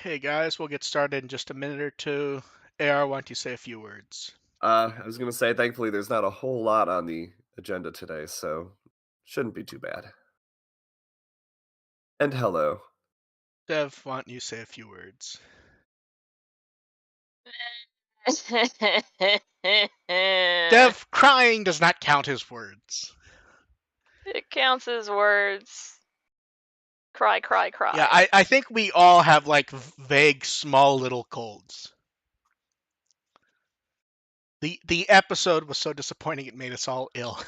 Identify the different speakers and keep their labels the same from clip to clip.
Speaker 1: Hey guys, we'll get started in just a minute or two. AR, why don't you say a few words?
Speaker 2: I was gonna say, thankfully, there's not a whole lot on the agenda today, so shouldn't be too bad. And hello.
Speaker 1: Dev, why don't you say a few words?
Speaker 3: It
Speaker 1: Dev, crying does not count as words.
Speaker 3: counts as words. Cry, cry, cry.
Speaker 1: Yeah, I think we all have like vague, small little colds. The episode was so disappointing it made us all ill.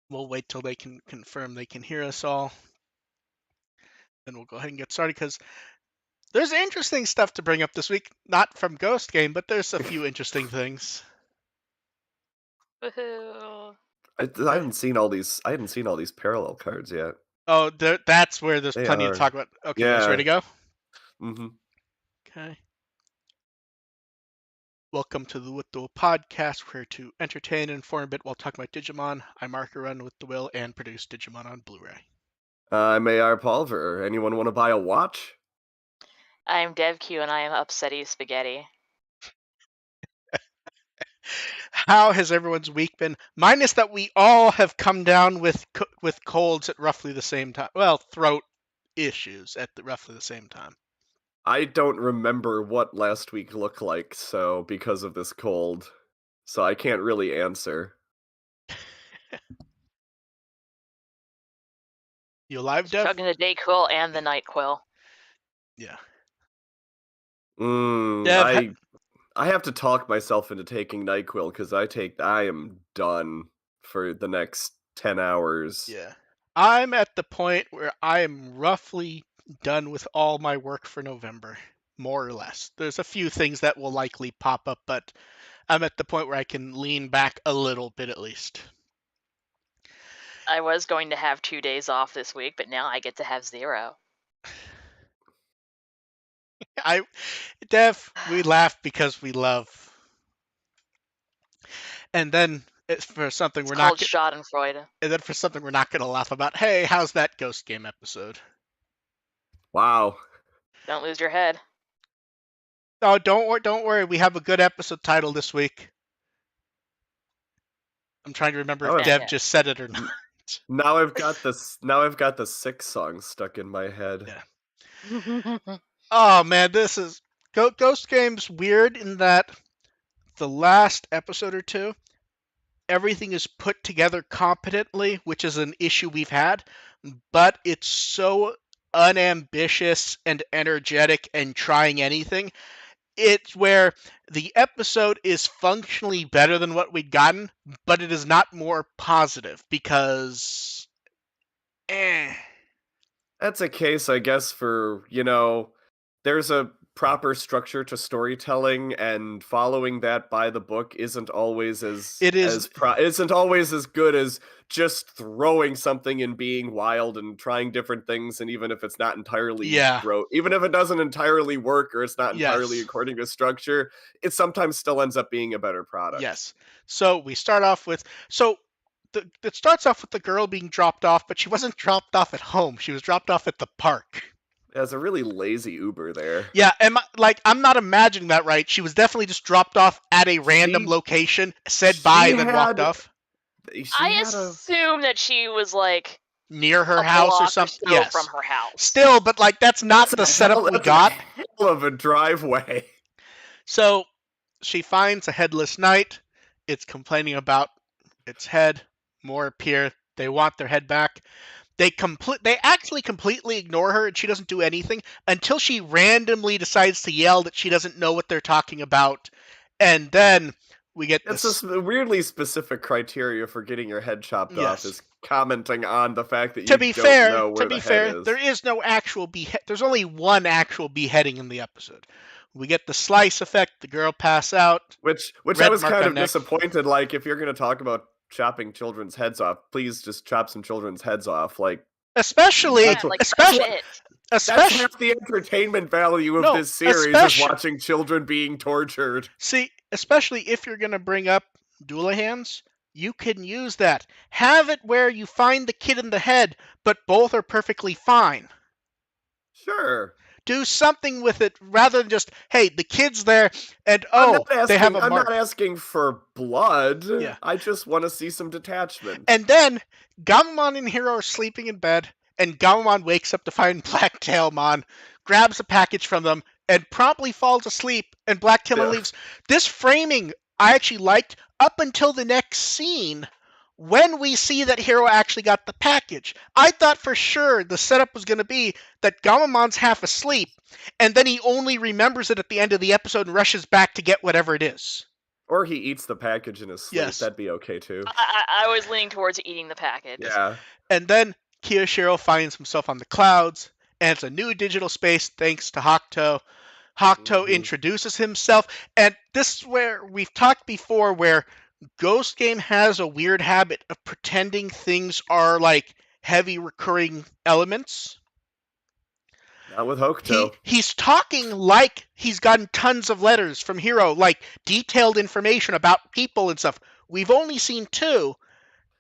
Speaker 1: We'll wait till they can confirm they can hear us all. Then we'll go ahead and get started because there's interesting stuff to bring up this week. Not from Ghost Game, but there's a few interesting things.
Speaker 3: Woohoo.
Speaker 2: I haven't seen all these. I hadn't seen all these parallel cards yet.
Speaker 1: Oh, that's where there's
Speaker 2: They
Speaker 1: plenty to
Speaker 2: are.
Speaker 1: talk about. Okay, you guys
Speaker 2: Yeah.
Speaker 1: ready to go?
Speaker 2: Mm-hmm.
Speaker 1: Okay. Welcome to the With the Will podcast. We're here to entertain and inform a bit while talking about Digimon. I'm Mark Run with the Will and produce Digimon on Blu-ray.
Speaker 2: I'm AR Pulver. Anyone want to buy a watch?
Speaker 3: I'm DevQ and I am Upsetty Spaghetti.
Speaker 1: How has everyone's week been? Minus that we all have come down with colds at roughly the same time. Well, throat issues at roughly the same time.
Speaker 2: I don't remember what last week looked like, so because of this cold, so I can't really answer.
Speaker 1: You alive, Dev?
Speaker 3: Chugging the Dayquil and the NyQuil.
Speaker 1: Yeah. Dev,
Speaker 2: I have to talk myself into taking NyQuil because I am done for the next 10 hours.
Speaker 1: yeah. I'm at the point where I am roughly done with all my work for November, more or less. There's a few things that will likely pop up, but I'm at the point where I can lean back a little bit at least.
Speaker 3: I was going to have 2 days off this week, but now I get to have 0.
Speaker 1: Dev, we laugh because we love. And then for something
Speaker 3: It's
Speaker 1: we're
Speaker 3: called
Speaker 1: not
Speaker 3: Schadenfreude.
Speaker 1: and then for something we're not going to laugh about. Hey, how's that Ghost Game episode?
Speaker 2: Wow.
Speaker 3: Don't lose your head.
Speaker 1: Oh, don't worry. We have a good episode title this week. I'm trying to remember if Dev just said it or not.
Speaker 2: Now I've got the 6 songs stuck in my head.
Speaker 1: Yeah. Oh man, this is Ghost Game's weird in that the last episode or two, everything is put together competently, which is an issue we've had, but it's so unambitious and energetic and trying anything. It's where the episode is functionally better than what we'd gotten, but it is not more positive because
Speaker 2: That's a case, I guess, for, there's a proper structure to storytelling, and following that by the book isn't always
Speaker 1: It is,
Speaker 2: isn't always as good as just throwing something and being wild and trying different things, and even if it's not entirely
Speaker 1: yeah,
Speaker 2: even if it doesn't entirely work or it's not entirely
Speaker 1: yes,
Speaker 2: according to structure, it sometimes still ends up being a better product.
Speaker 1: yes. So we start off with, it starts off with the girl being dropped off, but she wasn't dropped off at home. She was dropped off at the park.
Speaker 2: There's a really lazy Uber there.
Speaker 1: Yeah, I'm not imagining that right. She was definitely just dropped off at a random
Speaker 2: She
Speaker 1: location, said bye,
Speaker 2: she
Speaker 1: then walked
Speaker 2: had
Speaker 1: off
Speaker 2: she
Speaker 3: I
Speaker 2: had a
Speaker 3: assume that she was like
Speaker 1: near her
Speaker 3: a
Speaker 1: house or
Speaker 3: block or
Speaker 1: something.
Speaker 3: so from
Speaker 1: Yes.
Speaker 3: her house.
Speaker 1: Still, but like that's not the setup we
Speaker 2: that's a
Speaker 1: got.
Speaker 2: hell of a driveway.
Speaker 1: So she finds a headless knight. It's complaining about its head. More appear. They want their head back. They actually completely ignore her, and she doesn't do anything until she randomly decides to yell that she doesn't know what they're talking about. And then we get
Speaker 2: It's
Speaker 1: this.
Speaker 2: a weirdly specific criteria for getting your head chopped off
Speaker 1: Yes.
Speaker 2: is commenting on the fact that
Speaker 1: To
Speaker 2: you
Speaker 1: be
Speaker 2: don't
Speaker 1: fair,
Speaker 2: know where the head is.
Speaker 1: there is no actual behead. There's only one actual beheading in the episode. We get the slice effect. The girl pass out.
Speaker 2: Which I
Speaker 1: Red
Speaker 2: was
Speaker 1: mark
Speaker 2: kind
Speaker 1: on
Speaker 2: of
Speaker 1: neck.
Speaker 2: disappointed. Like, if you're going to talk about chopping children's heads off, please just chop some children's heads off. Like,
Speaker 1: Especially,
Speaker 3: Yeah,
Speaker 2: that's what
Speaker 3: like that's
Speaker 1: especially,
Speaker 3: it.
Speaker 2: that's
Speaker 1: especially.
Speaker 2: half the entertainment value of
Speaker 1: No,
Speaker 2: this series is
Speaker 1: especially.
Speaker 2: watching children being tortured.
Speaker 1: See, especially if you're gonna bring up Doolahans, you can use that. Have it where you find the kid in the head, but both are perfectly fine.
Speaker 2: Sure.
Speaker 1: Do something with it rather than just, hey, the kid's there, and oh, they have a
Speaker 2: I'm
Speaker 1: mark.
Speaker 2: not asking for blood.
Speaker 1: Yeah.
Speaker 2: I just want to see some detachment.
Speaker 1: And then Gamamon and Hero are sleeping in bed, and Gamamon wakes up to find Blacktailmon, grabs a package from them, and promptly falls asleep, and Blacktailmon
Speaker 2: Yeah.
Speaker 1: leaves. This framing I actually liked up until the next scene when we see that Hero actually got the package. I thought for sure the setup was going to be that Gamamon's half asleep, and then he only remembers it at the end of the episode and rushes back to get whatever it is.
Speaker 2: Or he eats the package in his sleep.
Speaker 1: Yes.
Speaker 2: That'd be okay too.
Speaker 3: I was leaning towards eating the package.
Speaker 2: Yeah.
Speaker 1: And then Kiyoshiro finds himself on the clouds, and it's a new digital space thanks to Hakuto. Hakuto introduces himself, and this is where we've talked before where Ghost Game has a weird habit of pretending things are like heavy recurring elements.
Speaker 2: Not with Hokuto.
Speaker 1: He's talking like he's gotten tons of letters from Hero, like detailed information about people and stuff. We've only seen 2,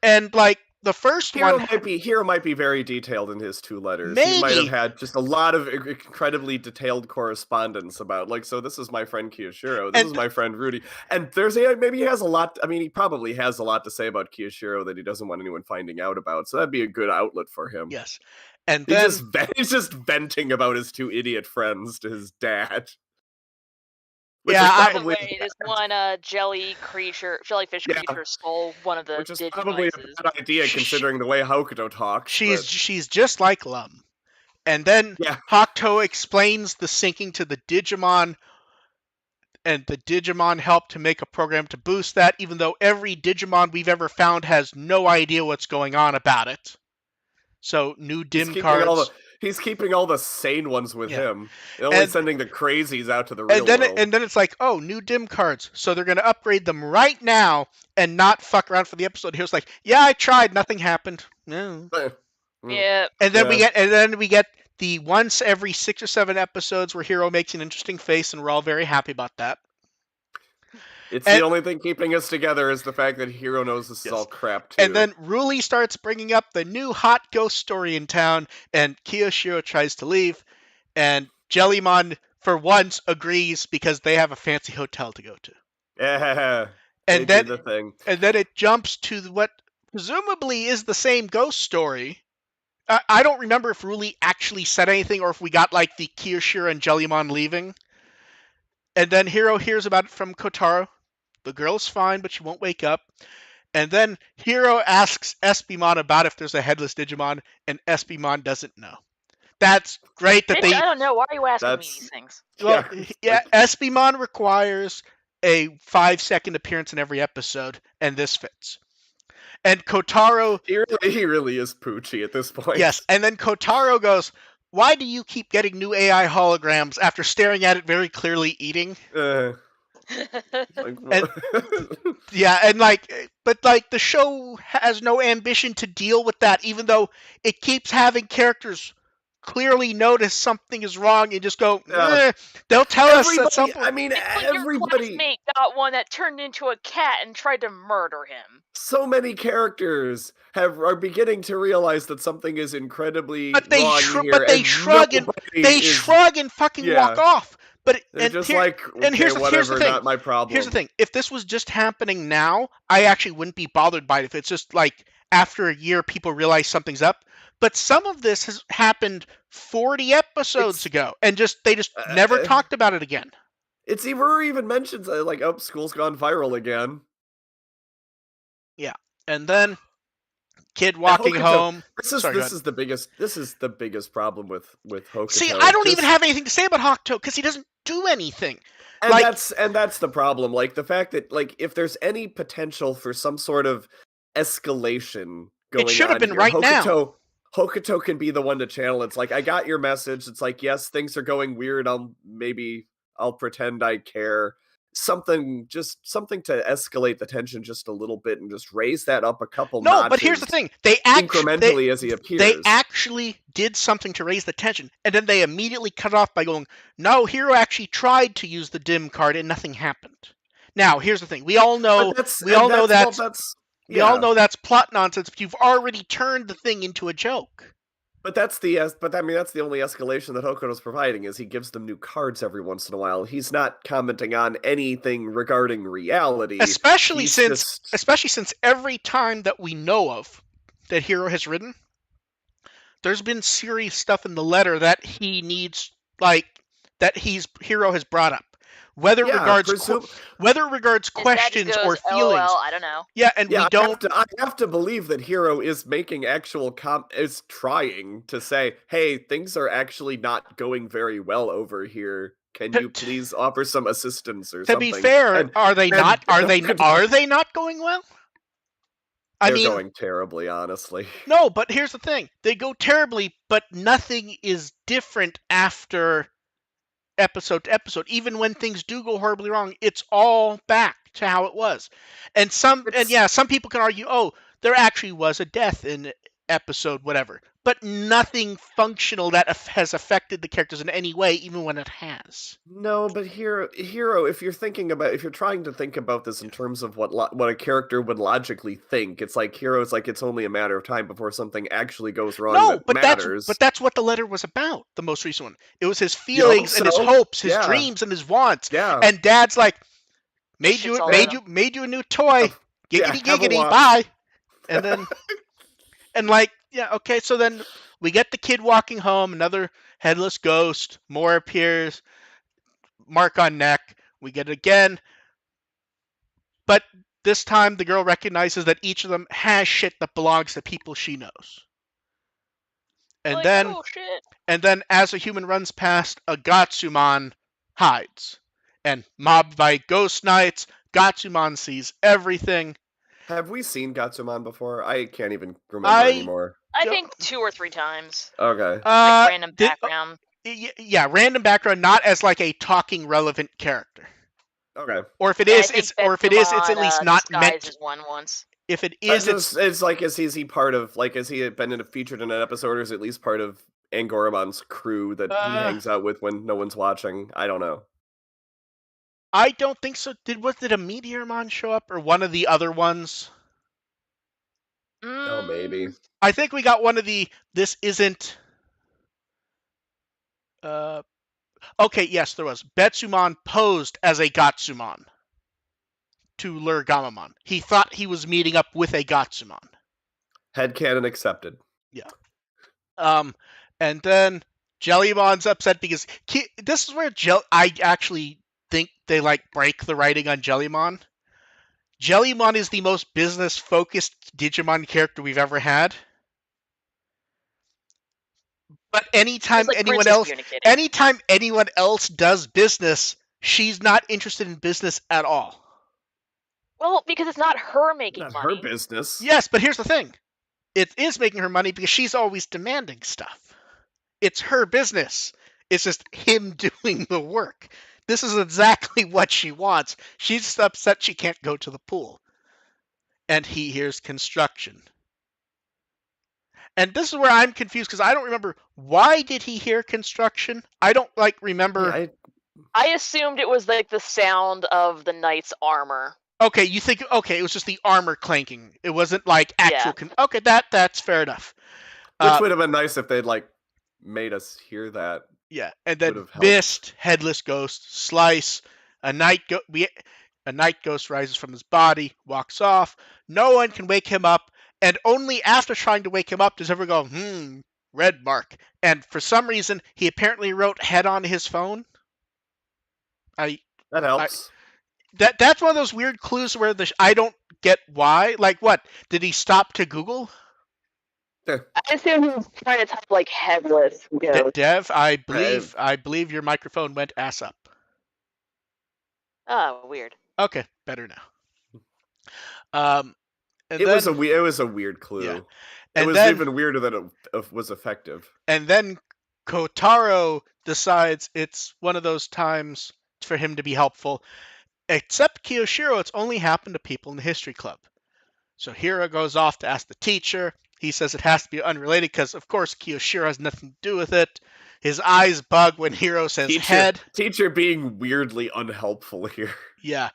Speaker 1: and like the first
Speaker 2: Hero
Speaker 1: one
Speaker 2: might be very detailed in his 2 letters.
Speaker 1: Maybe.
Speaker 2: He might have had just a lot of incredibly detailed correspondence about, like, so this is my friend Kiyoshiro, this is my friend Rudy, and maybe he has a lot. I mean, he probably has a lot to say about Kiyoshiro that he doesn't want anyone finding out about. So that'd be a good outlet for him.
Speaker 1: Yes, and then
Speaker 2: he's just venting about his 2 idiot friends to his dad.
Speaker 3: By the way, this one jellyfish creature stole one of the
Speaker 2: which is
Speaker 3: Digimon
Speaker 2: probably a bad idea considering the way Hokuto talks.
Speaker 1: She's just like Lum. And then Hakuto explains the syncing to the Digimon, and the Digimon help to make a program to boost that, even though every Digimon we've ever found has no idea what's going on about it. So new dim cards.
Speaker 2: He's keeping all the sane ones with him, only sending the crazies out to the real world.
Speaker 1: And then it's like, oh, new dim cards. So they're going to upgrade them right now and not fuck around for the episode. Here's like, yeah, I tried, nothing happened. No.
Speaker 3: Yeah.
Speaker 1: And then we get the once every 6 or 7 episodes where Hero makes an interesting face, and we're all very happy about that.
Speaker 2: The only thing keeping us together is the fact that Hero knows this is all crap, too.
Speaker 1: And then Ruli starts bringing up the new hot ghost story in town, and Kiyoshiro tries to leave, and Jellymon, for once, agrees because they have a fancy hotel to go to.
Speaker 2: Yeah,
Speaker 1: and
Speaker 2: then do the thing.
Speaker 1: And then it jumps to what presumably is the same ghost story. I don't remember if Ruli actually said anything or if we got like the Kiyoshiro and Jellymon leaving. And then Hero hears about it from Kotaro. The girl's fine, but she won't wake up. And then Hero asks Espimon about if there's a headless Digimon, and Espimon doesn't know. That's great that
Speaker 3: I don't know. Why are you asking me these things?
Speaker 1: Well, Espimon requires a 5-second appearance in every episode, and this fits. And Kotaro...
Speaker 2: He really is Poochie at this point.
Speaker 1: Yes, and then Kotaro goes, why do you keep getting new AI holograms after staring at it very clearly eating?
Speaker 2: Like,
Speaker 1: And yeah, and but the show has no ambition to deal with that, even though it keeps having characters clearly notice something is wrong and just go, they'll tell us at some
Speaker 2: everybody.
Speaker 1: point.
Speaker 2: I mean,
Speaker 3: It's like your
Speaker 2: everybody.
Speaker 3: classmate got one that turned into a cat and tried to murder him.
Speaker 2: So many characters are beginning to realize that something is incredibly
Speaker 1: But they
Speaker 2: wrong
Speaker 1: but
Speaker 2: here,
Speaker 1: they
Speaker 2: and
Speaker 1: shrug and
Speaker 2: nobody is.
Speaker 1: fucking walk
Speaker 2: Yeah,
Speaker 1: off. But
Speaker 2: they're just like,
Speaker 1: and
Speaker 2: okay,
Speaker 1: here's the
Speaker 2: whatever,
Speaker 1: thing.
Speaker 2: not my
Speaker 1: Here's the
Speaker 2: problem.
Speaker 1: thing. If this was just happening now, I actually wouldn't be bothered by it. If it's just like after a year, people realize something's up. But some of this has happened 40 episodes ago, and they just never talked about it again.
Speaker 2: It's even mentions like, oh, school's gone viral again.
Speaker 1: Yeah, and then kid walking home.
Speaker 2: This is the biggest problem with Hokuto.
Speaker 1: See, I don't even have anything to say about Hokuto because he doesn't do anything.
Speaker 2: And that's the problem. Like the fact that if there's any potential for some sort of escalation going on,
Speaker 1: it should have been
Speaker 2: here,
Speaker 1: right now.
Speaker 2: Hokuto can be the one to channel. It's like, I got your message. It's like, yes, things are going weird. I'll pretend I care. Something to escalate the tension just a little bit and just raise that up a couple notches.
Speaker 1: No, but here's the thing.
Speaker 2: Incrementally as he appears.
Speaker 1: They actually did something to raise the tension, and then they immediately cut it off by going, no, Hiro actually tried to use the dim card and nothing happened. Now, here's the thing. We all know that's plot nonsense, but you've already turned the thing into a joke.
Speaker 2: But that's the only escalation that Hokuto's providing, is he gives them new cards every once in a while. He's not commenting on anything regarding reality.
Speaker 1: Especially since every time that we know of that Hiro has written, there's been serious stuff in the letter that he needs, Hiro has brought up. Whether it regards questions or feelings.
Speaker 3: LOL, I don't know.
Speaker 1: Yeah, and we don't.
Speaker 2: I have to believe that Hiro is making actual is trying to say, hey, things are actually not going very well over here. Can you please offer some assistance or something?
Speaker 1: To be fair, are they not going well?
Speaker 2: They're going terribly, honestly.
Speaker 1: No, but here's the thing. They go terribly, but nothing is different after episode to episode. Even when things do go horribly wrong, it's all back to how it was. And some people can argue, oh, there actually was a death in episode whatever, but nothing functional that has affected the characters in any way, even when it has.
Speaker 2: No, but Hiro, if you're trying to think about this in terms of what a character would logically think, it's like Hiro's like, it's only a matter of time before something actually goes wrong. No, but
Speaker 1: that's what the letter was about. The most recent one, it was his feelings and his hopes, his dreams and his wants.
Speaker 2: Yeah.
Speaker 1: And Dad's like, made you a new toy. Giggity giggity, bye. And then. And okay, so then we get the kid walking home, another headless ghost, more appears, mark on neck, we get it again. But this time the girl recognizes that each of them has shit that belongs to people she knows. And then as a human runs past, a Gatsumon hides. And mobbed by ghost knights, Gatsumon sees everything.
Speaker 2: Have we seen Gatsumon before? I can't even remember anymore.
Speaker 3: I think 2 or 3 times.
Speaker 2: Okay.
Speaker 3: Random background.
Speaker 1: Yeah, random background, not as a talking relevant character.
Speaker 2: Okay.
Speaker 1: Or if it is, it's at least not meant.
Speaker 3: One once.
Speaker 1: If it is,
Speaker 2: it's like, is he part of, has he been featured in an episode, or is he at least part of Angoramon's crew that he hangs out with when no one's watching? I don't know.
Speaker 1: I don't think so. Did a Meteormon show up, or one of the other ones?
Speaker 2: Oh, maybe.
Speaker 1: I think we got one of the. This isn't. Okay, yes, there was. Betsumon posed as a Gatsumon to lure Gamamon. He thought he was meeting up with a Gatsumon.
Speaker 2: Headcanon accepted.
Speaker 1: Yeah. And then Jellymon's upset because this is where I actually think they break the writing on Jellymon. Jellymon is the most business-focused Digimon character we've ever had. But anytime anyone else does business, she's not interested in business at all.
Speaker 3: Well, because it's not her making money.
Speaker 2: Her business.
Speaker 1: Yes, but here's the thing. It is making her money because she's always demanding stuff. It's her business. It's just him doing the work. This is exactly what she wants. She's just upset she can't go to the pool. And he hears construction. And this is where I'm confused because I don't remember, why did he hear construction? I don't remember.
Speaker 2: Yeah,
Speaker 3: I assumed it was like the sound of the knight's armor.
Speaker 1: Okay, you think it was just the armor clanking. It wasn't like actual.
Speaker 3: Yeah.
Speaker 1: Okay, that's fair enough.
Speaker 2: which would have been nice if they'd made us hear that.
Speaker 1: Yeah, and
Speaker 2: Would
Speaker 1: then
Speaker 2: have helped.
Speaker 1: Mist, Headless Ghost, Slice, a night ghost rises from his body, walks off. No one can wake him up, and only after trying to wake him up does everyone go, red mark. And for some reason, he apparently wrote head on his phone.
Speaker 2: That helps.
Speaker 1: That's one of those weird clues where I don't get why. Like, what? Did he stop to Google?
Speaker 2: Yeah.
Speaker 3: I assume he was trying to type like headless ghost.
Speaker 1: Dev, I believe your microphone went ass up.
Speaker 3: Oh, weird.
Speaker 1: Okay, better now. And
Speaker 2: it was a weird clue.
Speaker 1: Yeah.
Speaker 2: It was even weirder that it was effective.
Speaker 1: And then Kotaro decides it's one of those times for him to be helpful. Except Kiyoshiro, it's only happened to people in the history club. So Hiro goes off to ask the teacher. He says it has to be unrelated because, of course, Kiyoshiro has nothing to do with it. His eyes bug when Hiro says head.
Speaker 2: Teacher being weirdly unhelpful here.
Speaker 1: Yeah.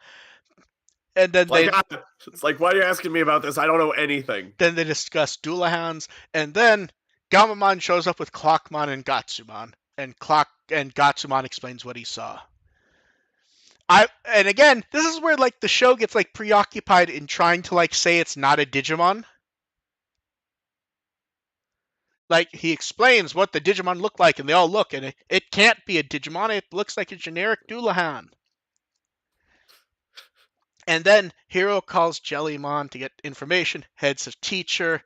Speaker 1: And then
Speaker 2: it's like, why are you asking me about this? I don't know anything.
Speaker 1: Then they discuss Doulahounds, and then Gamamon shows up with Clockmon and Gatsumon, and Gatsumon explains what he saw. And again, this is where the show gets preoccupied in trying to say it's not a Digimon. He explains what the Digimon look like, and they all look, and it can't be a Digimon. It looks like a generic Doulahound. And then Hiro calls Jellymon to get information, heads to teacher,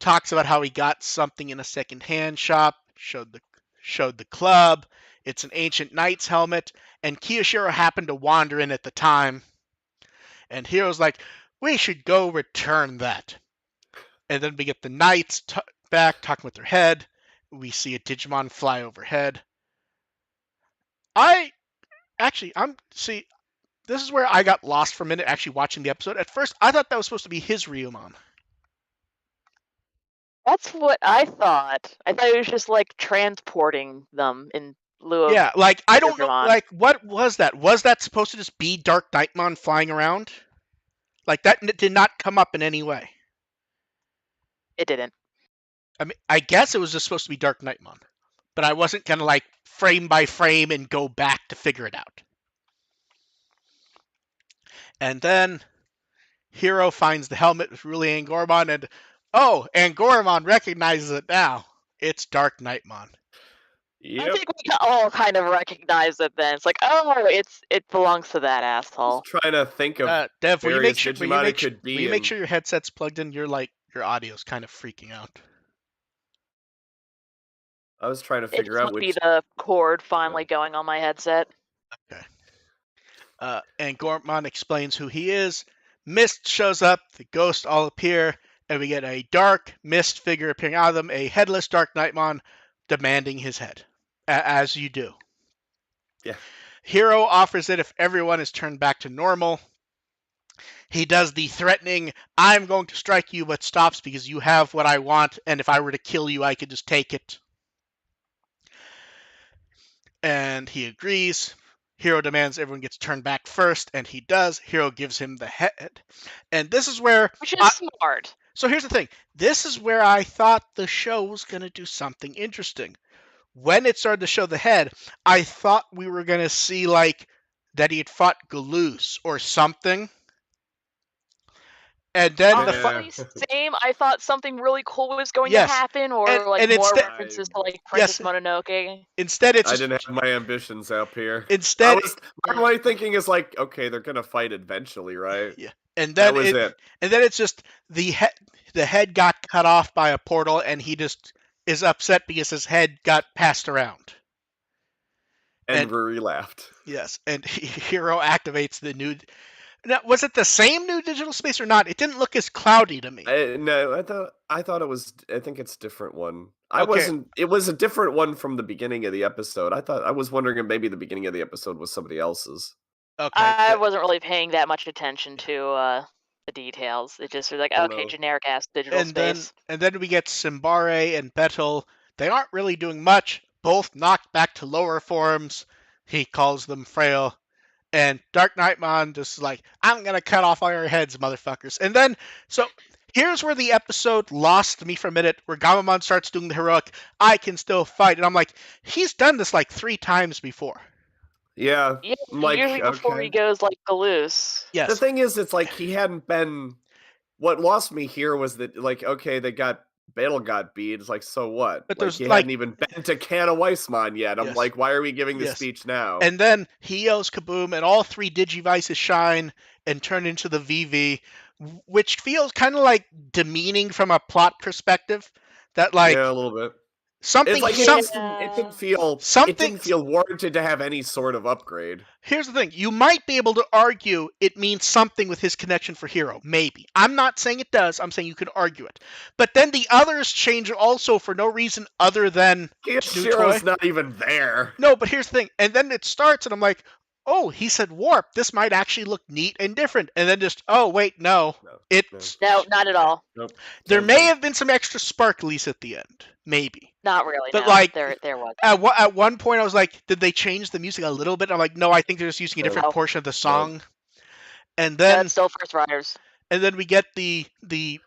Speaker 1: talks about how he got something in a second-hand shop, showed the club. It's an ancient knight's helmet, and Kiyoshiro happened to wander in at the time. And Hiro's like, we should go return that. And then we get the knights back talking with their head. We see a Digimon fly overhead. This is where I got lost for a minute actually watching the episode. At first, I thought that was supposed to be his Ryumon.
Speaker 3: That's what I thought. I thought it was just transporting them in lieu of.
Speaker 1: Yeah, I don't know. What was that? Was that supposed to just be Dark Knightmon flying around? That did not come up in any way.
Speaker 3: It didn't.
Speaker 1: I mean, I guess it was just supposed to be Dark Knightmon, but I wasn't gonna frame by frame and go back to figure it out. And then Hiro finds the helmet with Ruli Angormon, and Angormon recognizes it now. It's Dark Knightmon.
Speaker 3: Yep. I think we all kind of recognize it then. It's it belongs to that asshole.
Speaker 2: I was trying to think of
Speaker 1: Dev, will you make sure
Speaker 2: you
Speaker 1: make sure your headset's plugged in? Your audio's kind of freaking out.
Speaker 2: I was trying to figure out which.
Speaker 3: It must be the cord finally going on my headset.
Speaker 1: Okay. Angormon explains who he is. Mist shows up. The ghosts all appear, and we get a dark mist figure appearing out of them. A headless Dark Knightmon demanding his head, as you do.
Speaker 2: Yeah.
Speaker 1: Hiro offers it if everyone is turned back to normal. He does the threatening, I'm going to strike you, but stops because you have what I want, and if I were to kill you, I could just take it. And he agrees. Hiro demands everyone gets turned back first, and he does. Hiro gives him the head. And this is where...
Speaker 3: Which is smart.
Speaker 1: So here's the thing. This is where I thought the show was going to do something interesting. When it started to show the head, I thought we were going to see, that he had fought Galoose or something. And then
Speaker 3: same. I thought something really cool was going to happen, or more references to Princess Mononoke.
Speaker 1: Instead, it's
Speaker 2: I didn't have my ambitions up here.
Speaker 1: Instead,
Speaker 2: my thinking is okay, they're gonna fight eventually, right?
Speaker 1: Yeah, and then
Speaker 2: that was it.
Speaker 1: And then it's just the head got cut off by a portal, and he just is upset because his head got passed around.
Speaker 2: And Ruri laughed.
Speaker 1: Yes, and Hiro activates the new. Now, was it the same new digital space or not? It didn't look as cloudy to me.
Speaker 2: No, I thought it was. I think it's a different one. It was a different one from the beginning of the episode. I was wondering if maybe the beginning of the episode was somebody else's.
Speaker 1: Okay.
Speaker 3: I wasn't really paying that much attention to the details. It just was like, okay,
Speaker 2: know.
Speaker 3: generic ass digital space.
Speaker 1: And then we get Simbare and Betel. They aren't really doing much. Both knocked back to lower forms. He calls them frail. And Dark Knightmon just like, I'm gonna cut off all your heads, motherfuckers. And then, so here's where the episode lost me for a minute, where Gamamon starts doing the heroic, I can still fight. And I'm like, he's done this like 3 times before.
Speaker 2: Yeah. Like,
Speaker 3: usually before he goes like Galoose.
Speaker 1: Yes.
Speaker 2: The thing is, it's like he hadn't been. What lost me here was that, like, okay, Battle got beat. It's like, so what?
Speaker 1: But
Speaker 2: like,
Speaker 1: there's
Speaker 2: he
Speaker 1: like,
Speaker 2: hadn't even been to Kana Weissman yet. I'm
Speaker 1: Yes.
Speaker 2: like, why are we giving the
Speaker 1: Yes.
Speaker 2: speech now?
Speaker 1: And then he yells kaboom, and all 3 Digivices shine and turn into the VV, which feels kind of like demeaning from a plot perspective. That like,
Speaker 2: yeah, a little bit.
Speaker 1: something,
Speaker 2: It's like it didn't feel warranted to have any sort of upgrade.
Speaker 1: Here's the thing. You might be able to argue it means something with his connection for Hero. Maybe. I'm not saying it does. I'm saying you could argue it. But then the others change also for no reason other than
Speaker 2: Shiro's not even there.
Speaker 1: No, but here's the thing. And then it starts, and I'm like, oh, he said warp. This might actually look neat and different. And then just, oh, wait, no.
Speaker 3: No, not at all.
Speaker 2: Nope.
Speaker 1: There may have been some extra sparklies at the end. Maybe.
Speaker 3: Not really.
Speaker 1: But
Speaker 3: no.
Speaker 1: like,
Speaker 3: there was.
Speaker 1: At one point, I was like, did they change the music a little bit? I'm like, no, I think they're just using a different portion of the song. And then
Speaker 3: it's still First Riders.
Speaker 1: And then we get the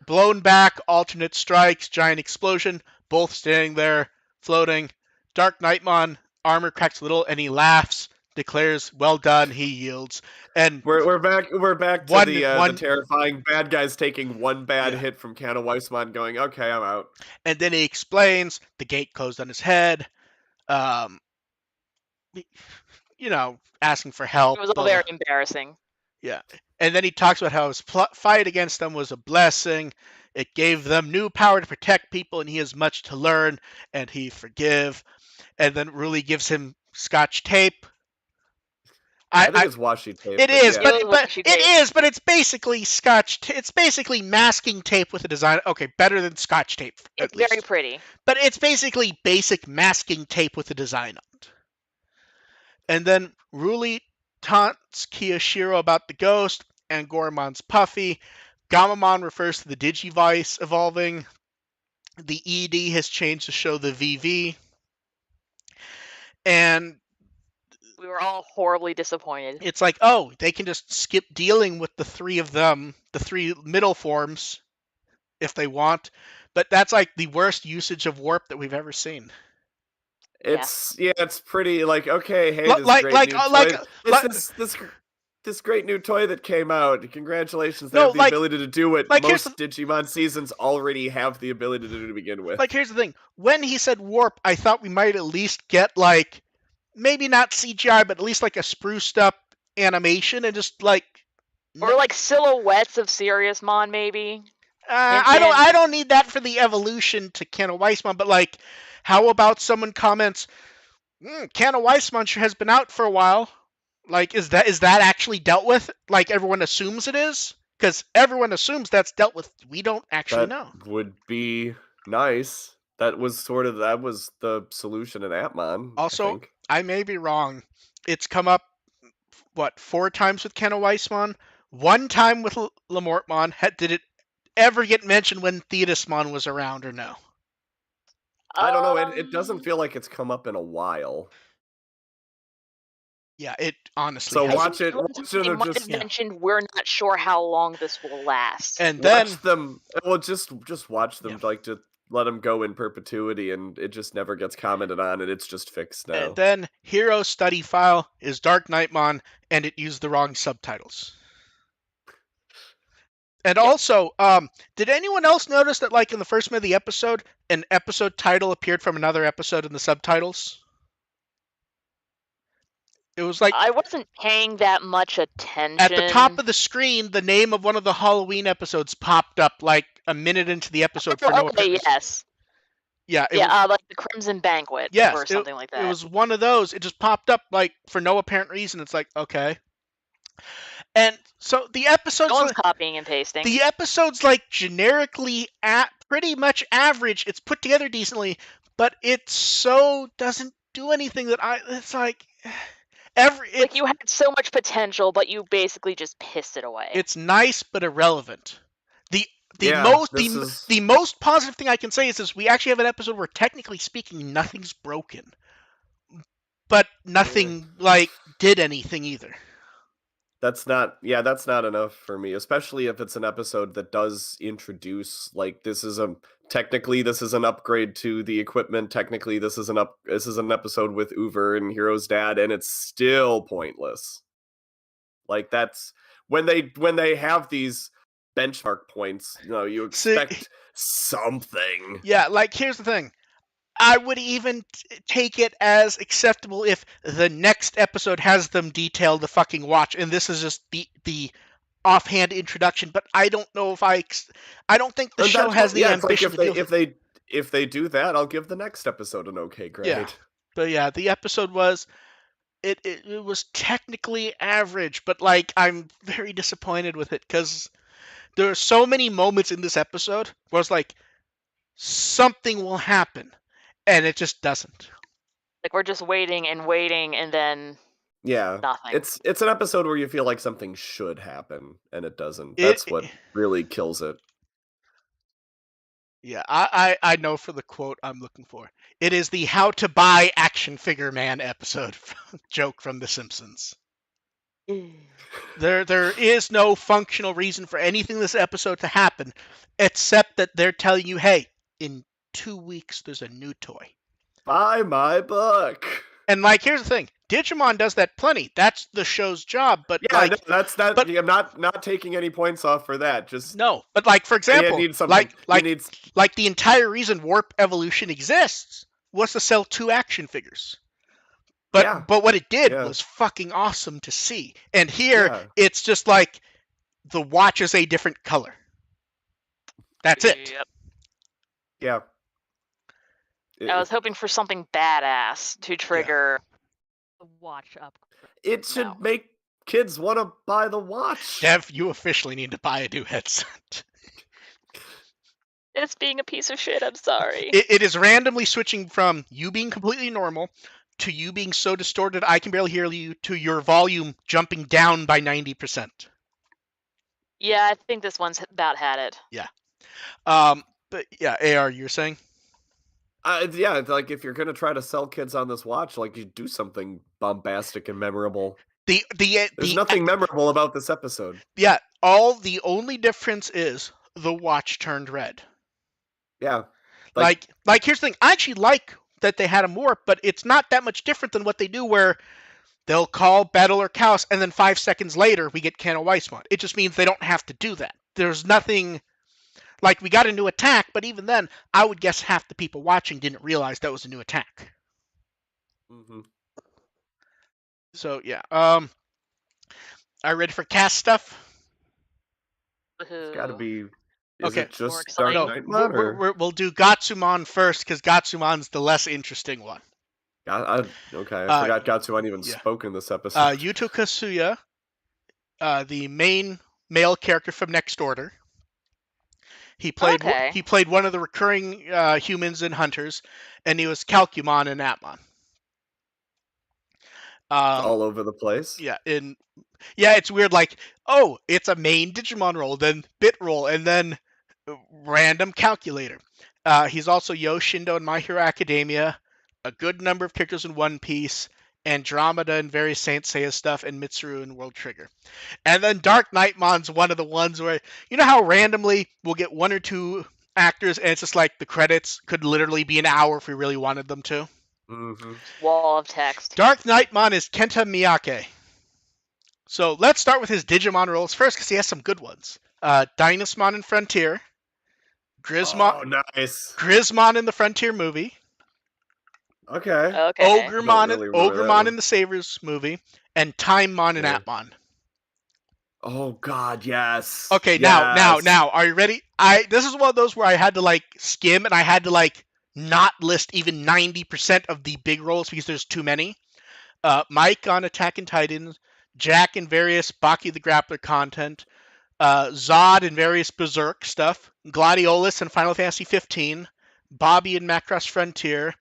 Speaker 1: blown back alternate strikes, giant explosion, both standing there, floating. Dark Knightmon armor cracks a little, and he laughs, declares, "Well done." He yields, and
Speaker 2: we're back to the terrifying bad guys taking one bad hit from Kana Weissman, going, "Okay, I'm out."
Speaker 1: And then he explains the gate closed on his head. Asking for help.
Speaker 3: It was all very embarrassing.
Speaker 1: Yeah. And then he talks about how his fight against them was a blessing. It gave them new power to protect people, and he has much to learn, and he forgive. And then Ruli gives him scotch tape.
Speaker 2: I think it's washi tape.
Speaker 1: It is, but it's basically it's basically masking tape with a design. Okay, better than scotch tape.
Speaker 3: It's very pretty.
Speaker 1: But it's basically basic masking tape with a design on it. And then Ruli taunts Kyoshiro about the ghost, and Goramon's puffy. Gamamon refers to the Digivice evolving. The ED has changed to show the VV. And
Speaker 3: we were all horribly disappointed.
Speaker 1: It's like, oh, they can just skip dealing with the 3 of them, the 3 middle forms, if they want. But that's like the worst usage of warp that we've ever seen.
Speaker 2: It's it's pretty like, okay, hey, this great new toy that came out. Congratulations, they have the ability to do what most Digimon seasons already have the ability to do to begin with.
Speaker 1: Like, here's the thing. When he said warp, I thought we might at least get like, maybe not CGI, but at least like a spruced up animation and just like,
Speaker 3: or like silhouettes of Seriousmon, maybe.
Speaker 1: I don't need that for the evolution to Kana Weissman, but like, how about someone comments, Kana Weissman has been out for a while. Like, is that actually dealt with? Like everyone assumes it is? Because everyone assumes that's dealt with. We don't actually know.
Speaker 2: Would be nice. That was the solution in Atmon.
Speaker 1: Also, I may be wrong. It's come up, 4 times with Kana Weissman? 1 time with Lamortmon. Did it ever get mentioned when Thetismon was around or no?
Speaker 2: I don't know. It doesn't feel like it's come up in a while.
Speaker 1: Yeah, it honestly.
Speaker 2: So watch it.
Speaker 3: They might have mentioned we're not sure how long this will last.
Speaker 1: And then
Speaker 2: watch them. Well, just watch them, like, to let them go in perpetuity, and it just never gets commented on, and it's just fixed now.
Speaker 1: And then Hero Study File is Dark Knightmon, and it used the wrong subtitles. And also, did anyone else notice that, like, in the first minute of the episode, an episode title appeared from another episode in the subtitles? It was like,
Speaker 3: I wasn't paying that much attention.
Speaker 1: At the top of the screen, the name of one of the Halloween episodes popped up like a minute into the episode for no purpose.
Speaker 3: Yes.
Speaker 1: Yeah.
Speaker 3: Like the Crimson Banquet or something like that.
Speaker 1: It was one of those. It just popped up like for no apparent reason. It's like, okay. And so the episodes.
Speaker 3: No one's copying and pasting.
Speaker 1: The episodes like generically pretty much average. It's put together decently, but it so doesn't do anything that it's like
Speaker 3: you had so much potential, but you basically just pissed it away.
Speaker 1: It's nice but irrelevant. The
Speaker 2: Yeah,
Speaker 1: the most positive thing I can say is we actually have an episode where, technically speaking, nothing's broken, but nothing did anything either.
Speaker 2: That's not enough for me, especially if it's an episode that does introduce, like, technically this is an upgrade to the equipment. Technically this is an episode with Uber and Hero's dad, and it's still pointless. Like, that's when they have these benchmark points, you expect something.
Speaker 1: Yeah, here's the thing. I would even take it as acceptable if the next episode has them detail the fucking watch, and this is just the offhand introduction. But I don't know if I don't think the show has the ambition to do.
Speaker 2: If they do that, I'll give the next episode an okay grade.
Speaker 1: Yeah, but yeah, the episode was it was technically average, but I'm very disappointed with it because there are so many moments in this episode where it's like something will happen. And it just doesn't.
Speaker 3: We're just waiting, and then nothing.
Speaker 2: It's an episode where you feel like something should happen, and it doesn't. That's what really kills it.
Speaker 1: Yeah, I know for the quote I'm looking for. It is the how to buy action figure man episode joke from The Simpsons. There is no functional reason for anything in this episode to happen, except that they're telling you, hey, in 2 weeks there's a new toy.
Speaker 2: Buy my book.
Speaker 1: And here's the thing: Digimon does that plenty. That's the show's job. But
Speaker 2: that's not. But, I'm not taking any points off for that. Just
Speaker 1: no. But for example, the entire reason Warp Evolution exists was to sell 2 action figures. But what it did was fucking awesome to see. And here it's just the watch is a different color. That's it.
Speaker 3: Yep.
Speaker 2: Yeah.
Speaker 3: I was hoping for something badass to trigger the watch up.
Speaker 2: It should make kids want to buy the watch.
Speaker 1: Dev, you officially need to buy a new headset.
Speaker 3: It's being a piece of shit, I'm sorry.
Speaker 1: It is randomly switching from you being completely normal to you being so distorted I can barely hear you to your volume jumping down by 90%.
Speaker 3: Yeah, I think this one's about had it.
Speaker 1: Yeah. But yeah, AR, you're saying?
Speaker 2: Yeah, if you're gonna try to sell kids on this watch, you do something bombastic and memorable. There's nothing memorable about this episode.
Speaker 1: Yeah, the only difference is the watch turned red.
Speaker 2: Yeah.
Speaker 1: Here's the thing. I actually like that they had a warp, but it's not that much different than what they do where they'll call Battle or Chaos, and then 5 seconds later we get Kano Weissmon. It just means they don't have to do that. There's nothing... we got a new attack, but even then, I would guess half the people watching didn't realize that was a new attack.
Speaker 2: Mm-hmm.
Speaker 1: So, yeah. Are you ready for cast stuff?
Speaker 2: It's gotta be...
Speaker 1: Okay.
Speaker 2: It just Dark Knightmon?
Speaker 1: We'll do Gatsumon first, because Gatsumon's the less interesting one.
Speaker 2: I forgot Gatsumon even spoke in this episode.
Speaker 1: Yuto Kasuya, the main male character from Next Order. He played one of the recurring humans in Hunters, and he was Calcumon in Atmon.
Speaker 2: All over the place.
Speaker 1: Yeah, it's weird. It's a main Digimon role, then bit role, and then random calculator. He's also Yoshindo in My Hero Academia, a good number of characters in One Piece, Andromeda and various Saint Seiya stuff, and Mitsuru in World Trigger. And then Dark Knightmon's one of the ones where, you know how randomly we'll get 1 or 2 actors, and it's just the credits could literally be an hour if we really wanted them to?
Speaker 2: Mm-hmm.
Speaker 3: Wall of text.
Speaker 1: Dark Knightmon is Kenta Miyake. So let's start with his Digimon roles first, because he has some good ones. Dynasmon in Frontier. Grismon.
Speaker 2: Oh, nice.
Speaker 1: Grismon in the Frontier movie.
Speaker 2: Okay.
Speaker 1: Ogremon in the Savers movie, and Timemon in Atmon.
Speaker 2: Oh God, yes.
Speaker 1: Okay,
Speaker 2: yes.
Speaker 1: now, are you ready? This is one of those where I had to skim, and I had to not list even 90% of the big roles because there's too many. Mike on Attack on Titan, Jack in various Baki the Grappler content, Zod in various Berserk stuff, Gladiolus in Final Fantasy 15, Bobby in Macross Frontier.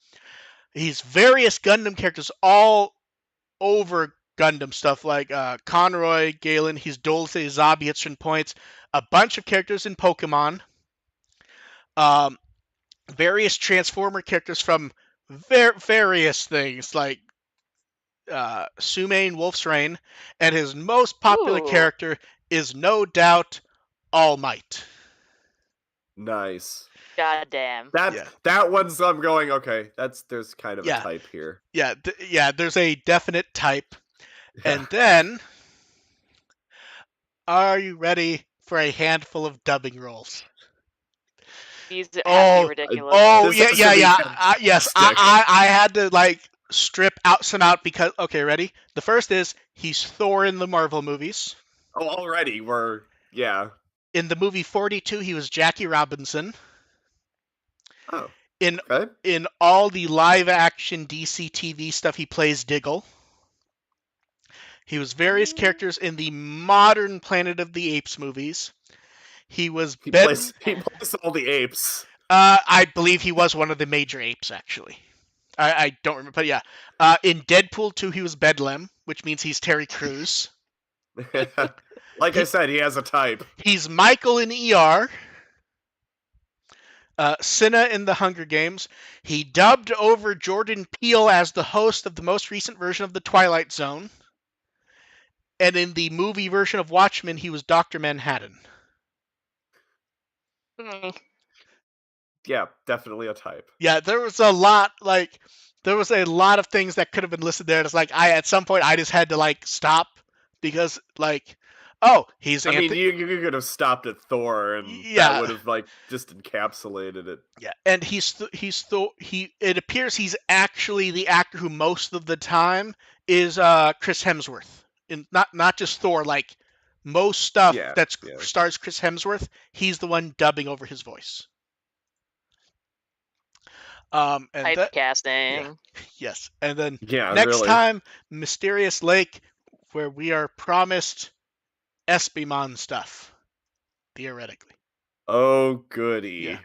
Speaker 1: He's various Gundam characters all over Gundam stuff like Conroy, Galen. He's Dulce, Zabi at certain points. A bunch of characters in Pokemon. Um, various Transformer characters from various things like Sume in Wolf's Rain, and his most popular
Speaker 3: Ooh.
Speaker 1: character is no doubt All Might.
Speaker 2: Nice.
Speaker 3: God damn.
Speaker 2: That one's I'm going, okay, there's kind of a
Speaker 1: Yeah.
Speaker 2: type here.
Speaker 1: Yeah, there's a definite type.
Speaker 2: Yeah.
Speaker 1: And then, are you ready for a handful of dubbing roles?
Speaker 3: These have to be ridiculous.
Speaker 2: This has to be
Speaker 1: Yes,
Speaker 2: fantastic.
Speaker 1: I had to like strip out some out because okay, ready? The first is he's Thor in the Marvel movies.
Speaker 2: Oh, already yeah.
Speaker 1: In the movie 42, he was Jackie Robinson.
Speaker 2: Oh.
Speaker 1: In
Speaker 2: Okay.
Speaker 1: in all the live action DC TV stuff, he plays Diggle. He was various characters in the modern Planet of the Apes movies. He plays
Speaker 2: all the apes.
Speaker 1: I believe he was one of the major apes, actually. I don't remember, but yeah. In Deadpool 2, he was Bedlam, which means he's Terry Crews.
Speaker 2: I said, he has a type.
Speaker 1: He's Michael in ER. Cinna in The Hunger Games. He dubbed over Jordan Peele as the host of the most recent version of The Twilight Zone. And in the movie version of Watchmen, he was Dr. Manhattan.
Speaker 2: Yeah, definitely a type.
Speaker 1: Yeah, there was a lot of things that could have been listed there. It's like at some point I just had to like stop because he's.
Speaker 2: I mean, you could have stopped at Thor, and that would have like just encapsulated it.
Speaker 1: Yeah, and it appears he's actually the actor who most of the time is Chris Hemsworth, in not just Thor, like most stuff that stars Chris Hemsworth. He's the one dubbing over his voice. And
Speaker 3: typecasting.
Speaker 1: Yes, and then
Speaker 2: next
Speaker 1: time, Mysterious Lake, where we are promised Espimon stuff, theoretically.
Speaker 2: Oh, goody.
Speaker 1: Yeah.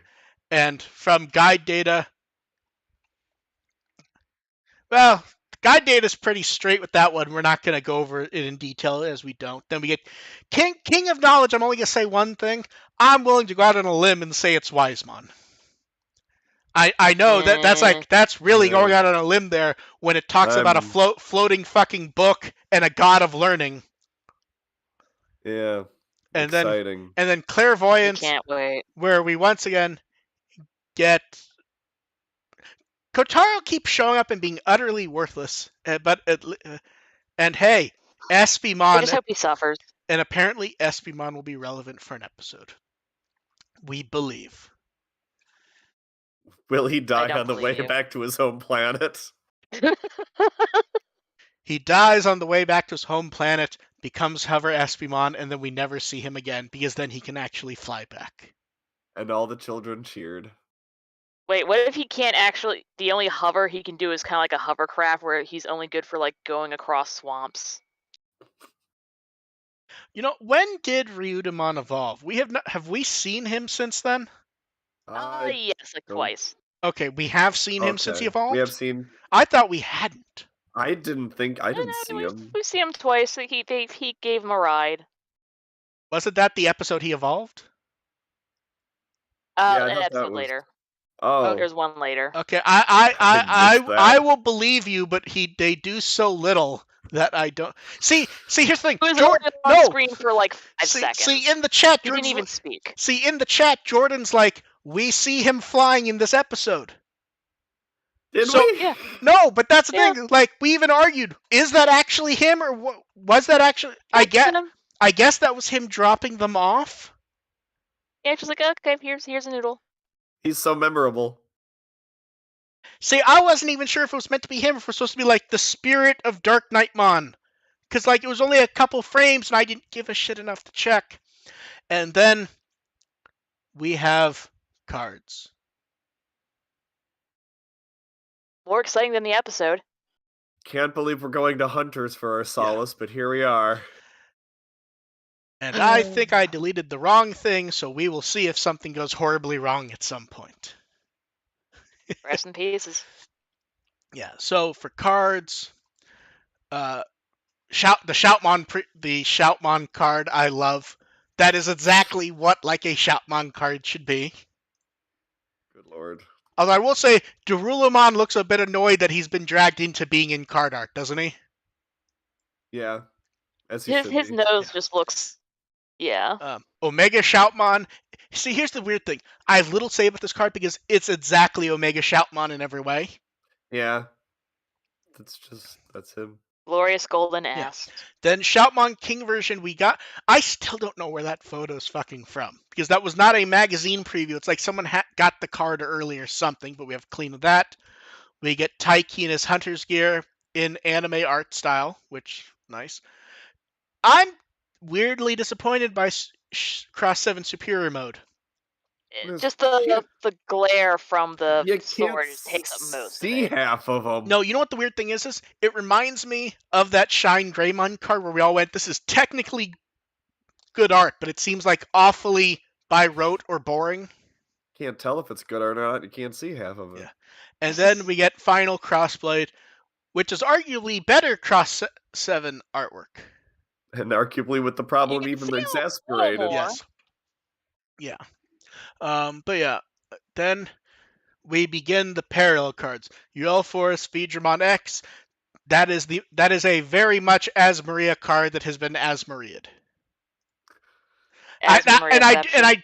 Speaker 1: And from guide data, well, guide data is pretty straight with that one. We're not going to go over it in detail as we don't. Then we get King of Knowledge. I'm only going to say one thing. I'm willing to go out on a limb and say it's Wisemon. I know that's really going out on a limb there when it talks about a floating fucking book and a god of learning.
Speaker 2: Yeah.
Speaker 1: And
Speaker 2: exciting.
Speaker 1: Then Clairvoyance.
Speaker 3: Can't wait.
Speaker 1: Where we once again get Kotaro keeps showing up and being utterly worthless, and hey, Espimon.
Speaker 3: I just hope he suffers.
Speaker 1: And apparently Espimon will be relevant for an episode. We believe.
Speaker 2: Will he die on the way back to his home planet?
Speaker 1: He dies on the way back to his home planet, becomes Hover Espimon, and then we never see him again because then he can actually fly back.
Speaker 2: And all the children cheered.
Speaker 3: Wait, what if he can't actually? The only hover he can do is kind of like a hovercraft, where he's only good for like going across swamps.
Speaker 1: You know, when did Ryudamon evolve? Have we seen him since then?
Speaker 3: Yes, like twice.
Speaker 1: Okay, we have seen him since he evolved?
Speaker 2: We have seen.
Speaker 1: I thought we hadn't.
Speaker 2: I didn't see him.
Speaker 3: We've seen him twice. He gave him a ride.
Speaker 1: Wasn't that the episode he evolved?
Speaker 3: An episode later.
Speaker 2: Oh,
Speaker 3: there's one later.
Speaker 1: Okay, I will believe you, but they do so little that I don't see. Here's the thing.
Speaker 3: He was on screen for like 5 seconds.
Speaker 1: See in the chat,
Speaker 3: he didn't even speak.
Speaker 1: See in the chat, Jordan's like, we see him flying in this episode.
Speaker 2: Did we?
Speaker 3: Yeah.
Speaker 1: No, but that's the thing. Like, we even argued, is that actually him, or was that actually? I guess that was him dropping them off.
Speaker 3: Yeah, she's like, okay, here's a noodle.
Speaker 2: He's so memorable.
Speaker 1: See, I wasn't even sure if it was meant to be him, if it was supposed to be like the spirit of Dark Knightmon. Because like it was only a couple frames and I didn't give a shit enough to check. And then we have cards.
Speaker 3: More exciting than the episode.
Speaker 2: Can't believe we're going to Hunters for our solace, but here we are.
Speaker 1: And I think I deleted the wrong thing, so we will see if something goes horribly wrong at some point.
Speaker 3: Rest in pieces.
Speaker 1: Yeah, so for cards, the Shoutmon card I love. That is exactly what like a Shoutmon card should be.
Speaker 2: Good lord.
Speaker 1: Although I will say, Darulumon looks a bit annoyed that he's been dragged into being in card art, doesn't he?
Speaker 2: Yeah, as he
Speaker 3: His
Speaker 2: should be.
Speaker 3: nose
Speaker 1: Yeah.
Speaker 3: just looks, yeah.
Speaker 1: Omega Shoutmon. See, here's the weird thing. I have little to say about this card because it's exactly Omega Shoutmon in every way.
Speaker 2: Yeah, that's him.
Speaker 3: Glorious golden
Speaker 1: Yeah.
Speaker 3: ass.
Speaker 1: Then Shoutmon King version we got. I still don't know where that photo's fucking from because that was not a magazine preview. It's like someone got the card early or something, but we have clean of that. We get Taiki in his hunter's gear in anime art style, which nice. I'm weirdly disappointed by Cross 7 Superior mode.
Speaker 3: Just the glare from the
Speaker 2: You
Speaker 3: sword
Speaker 2: can't
Speaker 3: takes up most of
Speaker 2: see
Speaker 3: it.
Speaker 2: half of them.
Speaker 1: No, you know what the weird thing is? It reminds me of that Shine Greymon card where we all went, this is technically good art, but it seems like awfully by rote or boring.
Speaker 2: Can't tell if it's good or not. You can't see half of it.
Speaker 1: Yeah. And then we get Final Crossblade, which is arguably better Cross 7 artwork.
Speaker 2: And arguably with the problem
Speaker 3: You can
Speaker 2: even
Speaker 3: see a
Speaker 2: exasperated.
Speaker 3: little more.
Speaker 1: Yes. Yeah. But yeah, then we begin the parallel cards. UL Force, Veedramon X. That is a very much Asmaria card that has been Asmaria'd. I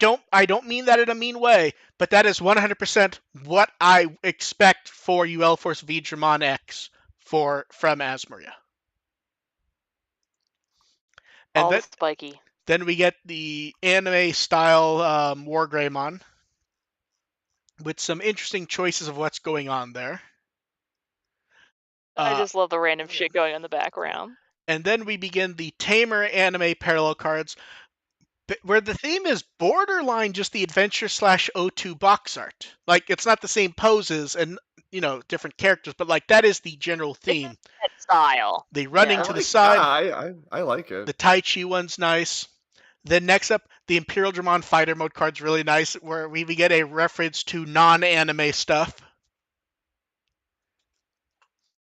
Speaker 1: don't mean that in a mean way, but that is 100% what I expect for UL Force Veedramon X from Asmaria. And
Speaker 3: all spiky.
Speaker 1: Then we get the anime style War Greymon with some interesting choices of what's going on there.
Speaker 3: I just love the random shit going on in the background.
Speaker 1: And then we begin the Tamer anime parallel cards, where the theme is borderline just the adventure / O2 box art. Like, it's not the same poses and, different characters, but like that is the general theme.
Speaker 3: That style.
Speaker 1: They running
Speaker 3: Yeah.
Speaker 1: to the side.
Speaker 2: I like it.
Speaker 1: The Tai Chi one's nice. Then next up, the Imperial Dramon Fighter Mode card's really nice, where we get a reference to non-anime stuff.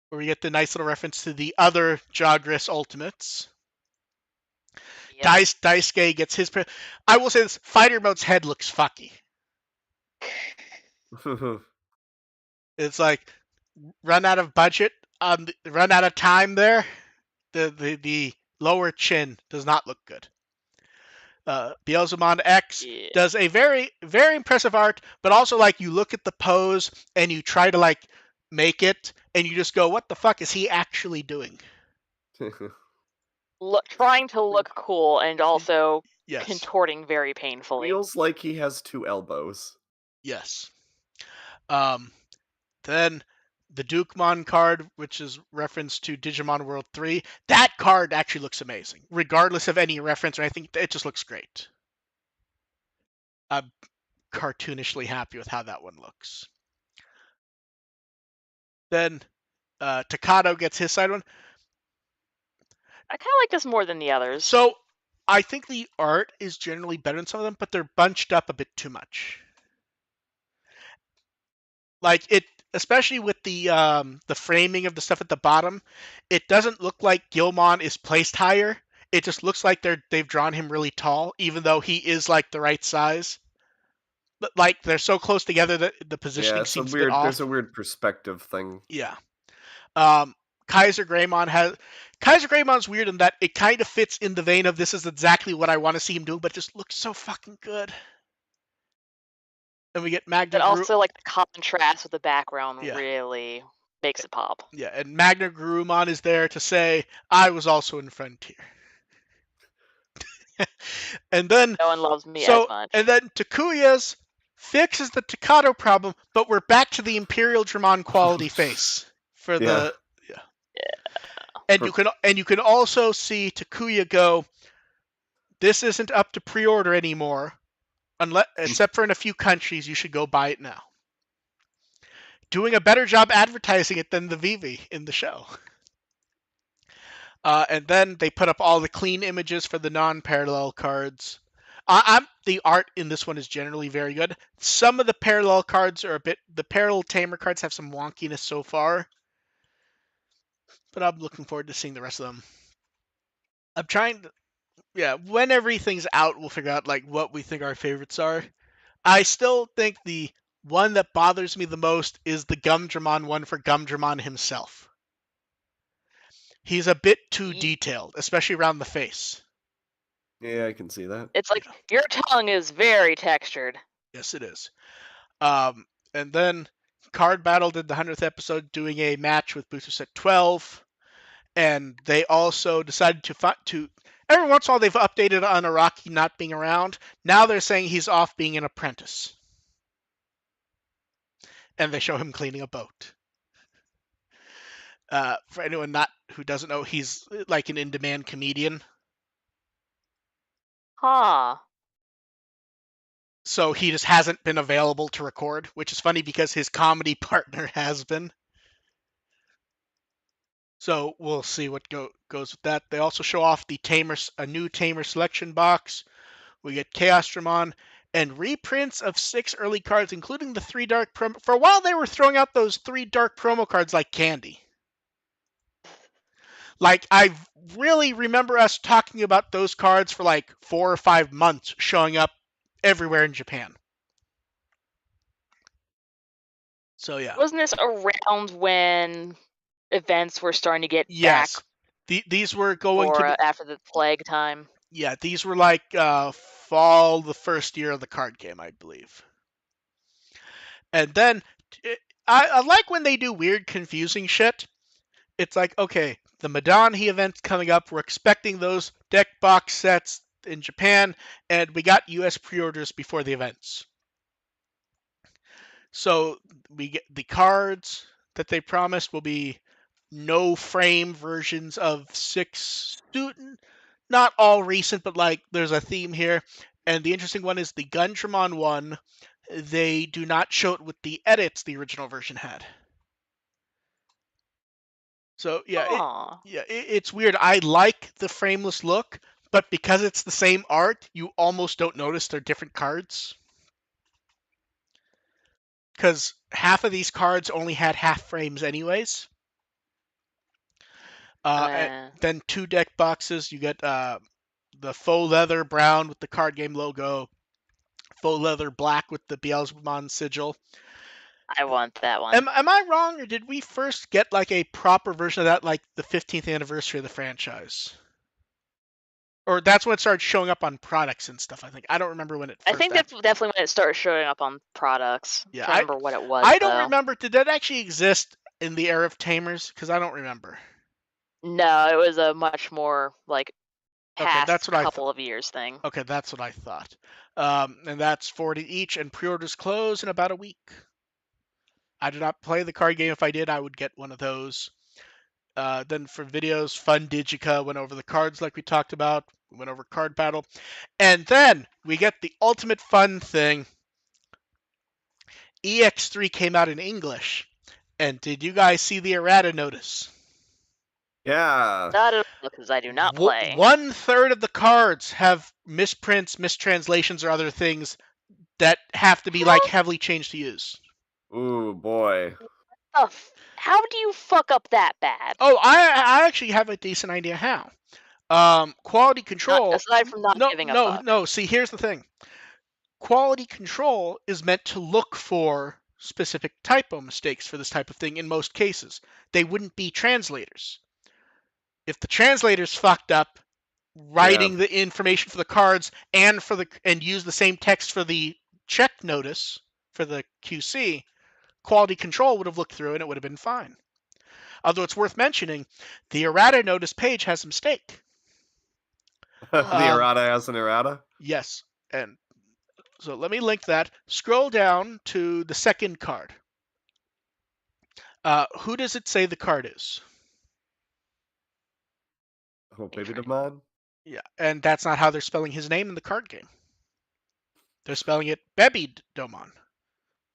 Speaker 1: Where we get the nice little reference to the other Jagras Ultimates. Yep. Daisuke gets his... I will say this, Fighter Mode's head looks fucky. It's like, run out of budget, run out of time there. The lower chin does not look good. Beelzemon X does a very, very impressive art, but also like you look at the pose and you try to like make it and you just go, what the fuck is he actually doing?
Speaker 3: Trying to look cool and also
Speaker 1: yes.
Speaker 3: contorting very painfully.
Speaker 2: Feels like he has 2 elbows.
Speaker 1: Yes. Then the Dukemon card, which is reference to Digimon World 3, that card actually looks amazing, regardless of any reference or anything. It just looks great. I'm cartoonishly happy with how that one looks. Then Takato gets his side one.
Speaker 3: I kind of like this more than the others.
Speaker 1: So I think the art is generally better than some of them, but they're bunched up a bit too much. Like it, especially with the framing of the stuff at the bottom, it doesn't look like Gilmon is placed higher. It just looks like they've drawn him really tall, even though he is like the right size. But like they're so close together that the positioning seems
Speaker 2: weird.
Speaker 1: A bit off.
Speaker 2: There's a weird perspective thing.
Speaker 1: Yeah. Kaiser Greymon's weird in that it kind of fits in the vein of this is exactly what I want to see him do, but it just looks so fucking good. And we get Magna.
Speaker 3: But also, like the contrast with the background really makes it pop.
Speaker 1: Yeah, and Magna Garumon is there to say, "I was also in Frontier." And then
Speaker 3: no one loves me as much.
Speaker 1: And then Takuya's fixes the Takato problem, but we're back to the Imperial Dramon quality face for the. And you can also see Takuya go, this isn't up to pre-order anymore, except for in a few countries. You should go buy it now. Doing a better job advertising it than the Vivi in the show. And then they put up all the clean images for the non-parallel cards. The art in this one is generally very good. Some of the parallel cards are the parallel tamer cards have some wonkiness so far, but I'm looking forward to seeing the rest of them. I'm trying to, yeah, when everything's out, we'll figure out like what we think our favorites are. I still think the one that bothers me the most is the Gumdramon one for Gumdramon himself. He's a bit too detailed, especially around the face.
Speaker 2: Yeah, I can see that.
Speaker 3: It's like your tongue is very textured.
Speaker 1: Yes, it is. And then Card Battle did the 100th episode doing a match with Booster at 12. And they also decided to every once in a while they've updated on Araki not being around. Now they're saying he's off being an apprentice. And they show him cleaning a boat. For anyone who doesn't know, he's like an in-demand comedian.
Speaker 3: Huh.
Speaker 1: So he just hasn't been available to record, which is funny because his comedy partner has been. So we'll see what goes with that. They also show off a new Tamer selection box. We get Chaosdramon and reprints of 6 early cards, including the 3 dark promo. For a while, they were throwing out those 3 dark promo cards like candy. Like, I really remember us talking about those cards for like 4 or 5 months, showing up everywhere in Japan. So yeah.
Speaker 3: Wasn't this around when events were starting to get
Speaker 1: Yes.
Speaker 3: back
Speaker 1: These were going to be
Speaker 3: after the plague time?
Speaker 1: Yeah, these were like fall the first year of the card game, I believe. And then I like when they do weird, confusing shit. It's like, okay, the Madani event's coming up. We're expecting those deck box sets in Japan, and we got US pre-orders before the events. So we get the cards that they promised will be no frame versions of 6 student, not all recent, but like there's a theme here. And the interesting one is the Gundramon one. They do not show it with the edits the original version had. So yeah, it's weird. I like the frameless look, but because it's the same art, you almost don't notice they're different cards. Because half of these cards only had half frames anyways. Then 2 deck boxes. You get the faux leather brown with the card game logo, faux leather black with the Beelzebub sigil.
Speaker 3: I want that one.
Speaker 1: Am I wrong, or did we first get like a proper version of that like the 15th anniversary of the franchise? Or that's when it started showing up on products and stuff, I think. I don't remember when it first
Speaker 3: I think that's definitely when it started showing up on products.
Speaker 1: Yeah,
Speaker 3: I remember what it was.
Speaker 1: I don't remember. Did that actually exist in the era of Tamers? Because I don't remember.
Speaker 3: No, it was a much more like past couple of years thing.
Speaker 1: Okay, that's what I thought. And that's $40 each, and pre-orders close in about a week. I did not play the card game. If I did, I would get one of those. Then for videos, Fun Digica went over the cards like we talked about. We went over Card Battle. And then we get the ultimate fun thing. EX3 came out in English. And did you guys see the errata notice?
Speaker 2: Yeah.
Speaker 3: Not at all, because I do not play.
Speaker 1: 1/3 of the cards have misprints, mistranslations, or other things that have to be like heavily changed to use.
Speaker 2: Ooh, boy.
Speaker 3: How do you fuck up that bad?
Speaker 1: Oh, I actually have a decent idea how. Quality control.
Speaker 3: Aside from not giving a fuck.
Speaker 1: No. See, here's the thing. Quality control is meant to look for specific typo mistakes for this type of thing in most cases. They wouldn't be translators. If the translators fucked up writing the information for the cards and use the same text for the check notice for the QC, quality control would have looked through and it would have been fine. Although it's worth mentioning, the errata notice page has a mistake.
Speaker 2: The errata has an errata?
Speaker 1: Yes. And so let me link that. Scroll down to the second card. Who does it say the card is?
Speaker 2: Oh, Baby Digimon?
Speaker 1: Yeah, and that's not how they're spelling his name in the card game. They're spelling it Baby Domon,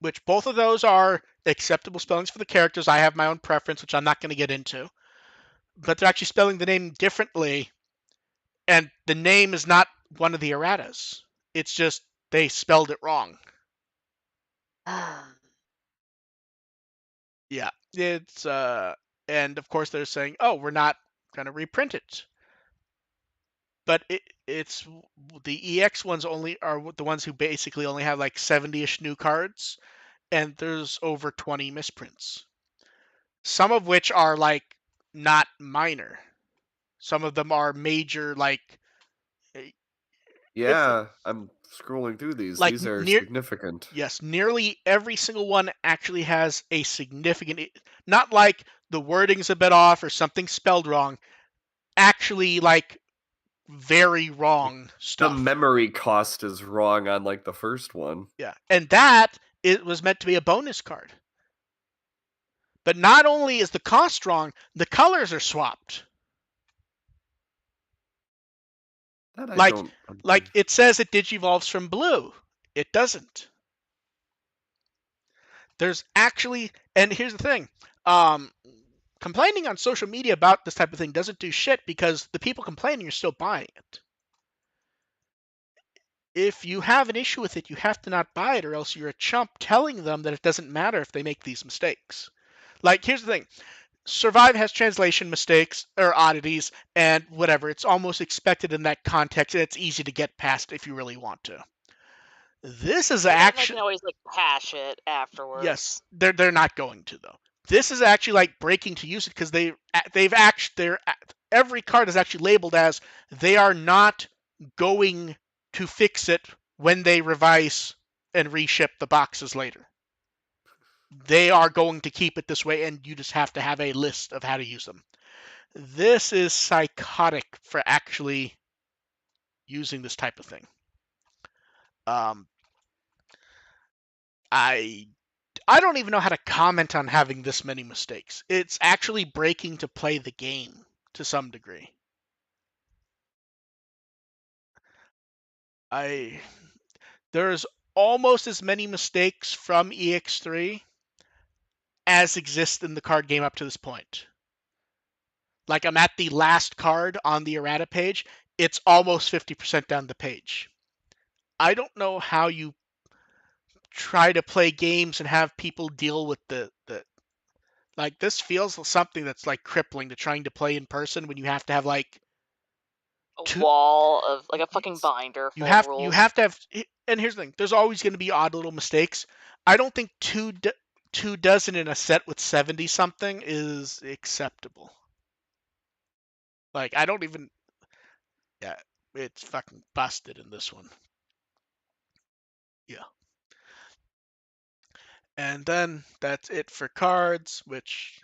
Speaker 1: which both of those are acceptable spellings for the characters. I have my own preference, which I'm not going to get into. but they're actually spelling the name differently, and the name is not one of the erratas. It's just they spelled it wrong. Yeah, it's and of course they're saying, "Oh, we're not going to reprint it." But it's the EX ones only are the ones who basically only have like 70-ish new cards, and there's over 20 misprints. Some of which are like not minor. Some of them are major, like it's
Speaker 2: Yeah, I'm scrolling through these.
Speaker 1: like
Speaker 2: These are
Speaker 1: near
Speaker 2: significant.
Speaker 1: yes, nearly every single one actually has a significant, not like the wording's a bit off or something spelled wrong, actually like very wrong
Speaker 2: The
Speaker 1: stuff.
Speaker 2: memory cost is wrong on like the first one.
Speaker 1: Yeah, and that it was meant to be a bonus card. But not only is the cost wrong, the colors are swapped.
Speaker 2: That I
Speaker 1: Like
Speaker 2: don't.
Speaker 1: like it says it digivolves from blue. It doesn't. There's actually, and here's the thing, complaining on social media about this type of thing doesn't do shit because the people complaining are still buying it. If you have an issue with it, you have to not buy it, or else you're a chump telling them that it doesn't matter if they make these mistakes. Like, here's the thing. Survive has translation mistakes or oddities and whatever. It's almost expected in that context, and it's easy to get past if you really want to. This is
Speaker 3: And then they
Speaker 1: actually,
Speaker 3: can always like patch it
Speaker 1: yes,
Speaker 3: afterwards.
Speaker 1: they're not going to though. This is actually like breaking to use it because they've actually every card is actually labeled as they are not going to fix it when they revise and reship the boxes later. They are going to keep it this way, and you just have to have a list of how to use them. This is psychotic for actually using this type of thing. Um, I I don't even know how to comment on having this many mistakes. It's actually breaking to play the game to some degree. I There's almost as many mistakes from EX3 as exist in the card game up to this point. Like I'm at the last card on the errata page, it's almost 50% down the page. I don't know how you try to play games and have people deal with the like this feels something that's like crippling to trying to play in person when you have to have like
Speaker 3: A
Speaker 1: two
Speaker 3: wall of like a fucking binder
Speaker 1: you
Speaker 3: full of
Speaker 1: have
Speaker 3: rules.
Speaker 1: to have, and here's the thing, there's always going to be odd little mistakes. I don't think two dozen in a set with 70 something is acceptable. Like I don't even, yeah, it's fucking busted in this one. Yeah. And then that's it for cards, which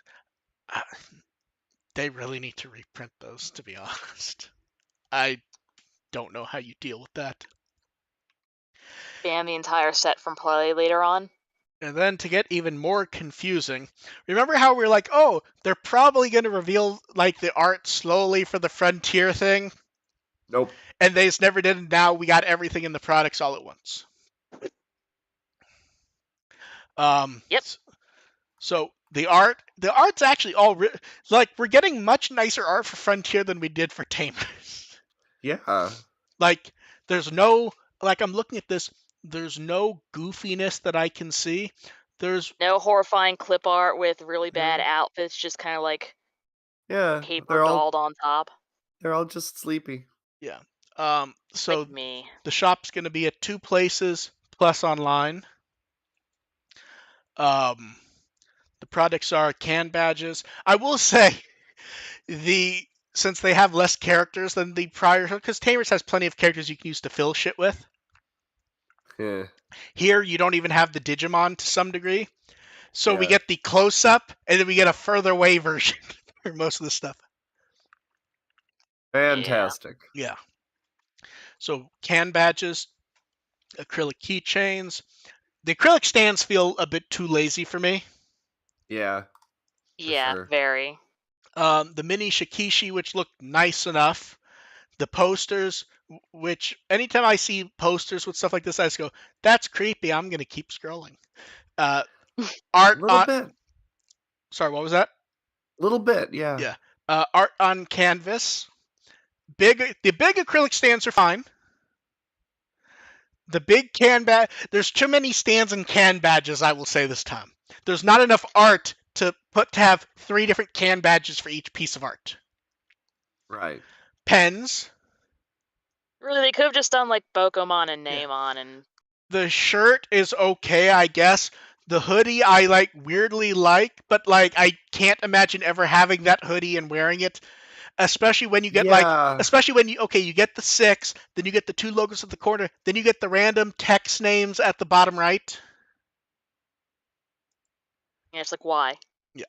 Speaker 1: uh, they really need to reprint those, to be honest. I don't know how you deal with that.
Speaker 3: Ban the entire set from play later on.
Speaker 1: And then to get even more confusing, remember how we were like, oh, they're probably going to reveal like the art slowly for the Frontier thing?
Speaker 2: Nope.
Speaker 1: And they just never did, and now we got everything in the products all at once.
Speaker 3: Yep.
Speaker 1: So the art's actually all like we're getting much nicer art for Frontier than we did for Tamers.
Speaker 2: Yeah.
Speaker 1: Like there's no, like I'm looking at this, there's no goofiness that I can see. There's
Speaker 3: No horrifying clip art with really bad
Speaker 2: Yeah.
Speaker 3: outfits, just kind of like
Speaker 2: Yeah.
Speaker 3: paper dolled on top.
Speaker 2: They're all just sleepy.
Speaker 1: yeah.
Speaker 3: Like
Speaker 1: So
Speaker 3: me.
Speaker 1: the shop's going to be at 2 places plus online. Um, the products are can badges. I will say the since they have less characters than the prior, because Tamers has plenty of characters you can use to fill shit with.
Speaker 2: Yeah.
Speaker 1: Here you don't even have the Digimon to some degree, so we
Speaker 2: Yeah.
Speaker 1: get the close up, and then we get a further away version for most of the stuff.
Speaker 3: Yeah.
Speaker 2: Fantastic.
Speaker 1: Yeah. So can badges, acrylic keychains. The acrylic stands feel a bit too lazy for me.
Speaker 2: Yeah. For
Speaker 3: Yeah,
Speaker 2: sure.
Speaker 3: very.
Speaker 1: The mini Shikishi, which look nice enough. The posters, which anytime I see posters with stuff like this, I just go, "That's creepy." I'm gonna keep scrolling. Uh, art
Speaker 2: Little
Speaker 1: on.
Speaker 2: bit.
Speaker 1: Sorry, what was that?
Speaker 2: Little bit. Yeah.
Speaker 1: Yeah. Art on canvas. The big acrylic stands are fine. The big there's too many stands and can badges, I will say this time. There's not enough art to have 3 different can badges for each piece of art.
Speaker 2: Right.
Speaker 1: Pens.
Speaker 3: Really, they could have just done like Bokomon and
Speaker 1: Yeah.
Speaker 3: Namon and.
Speaker 1: The shirt is okay, I guess. The hoodie I weirdly like, but I can't imagine ever having that hoodie and wearing it. Especially when you get
Speaker 2: Yeah.
Speaker 1: especially when you get the 6, then you get the 2 logos at the corner, then you get the random text names at the bottom right.
Speaker 3: Yeah, it's like, why?
Speaker 1: Yeah.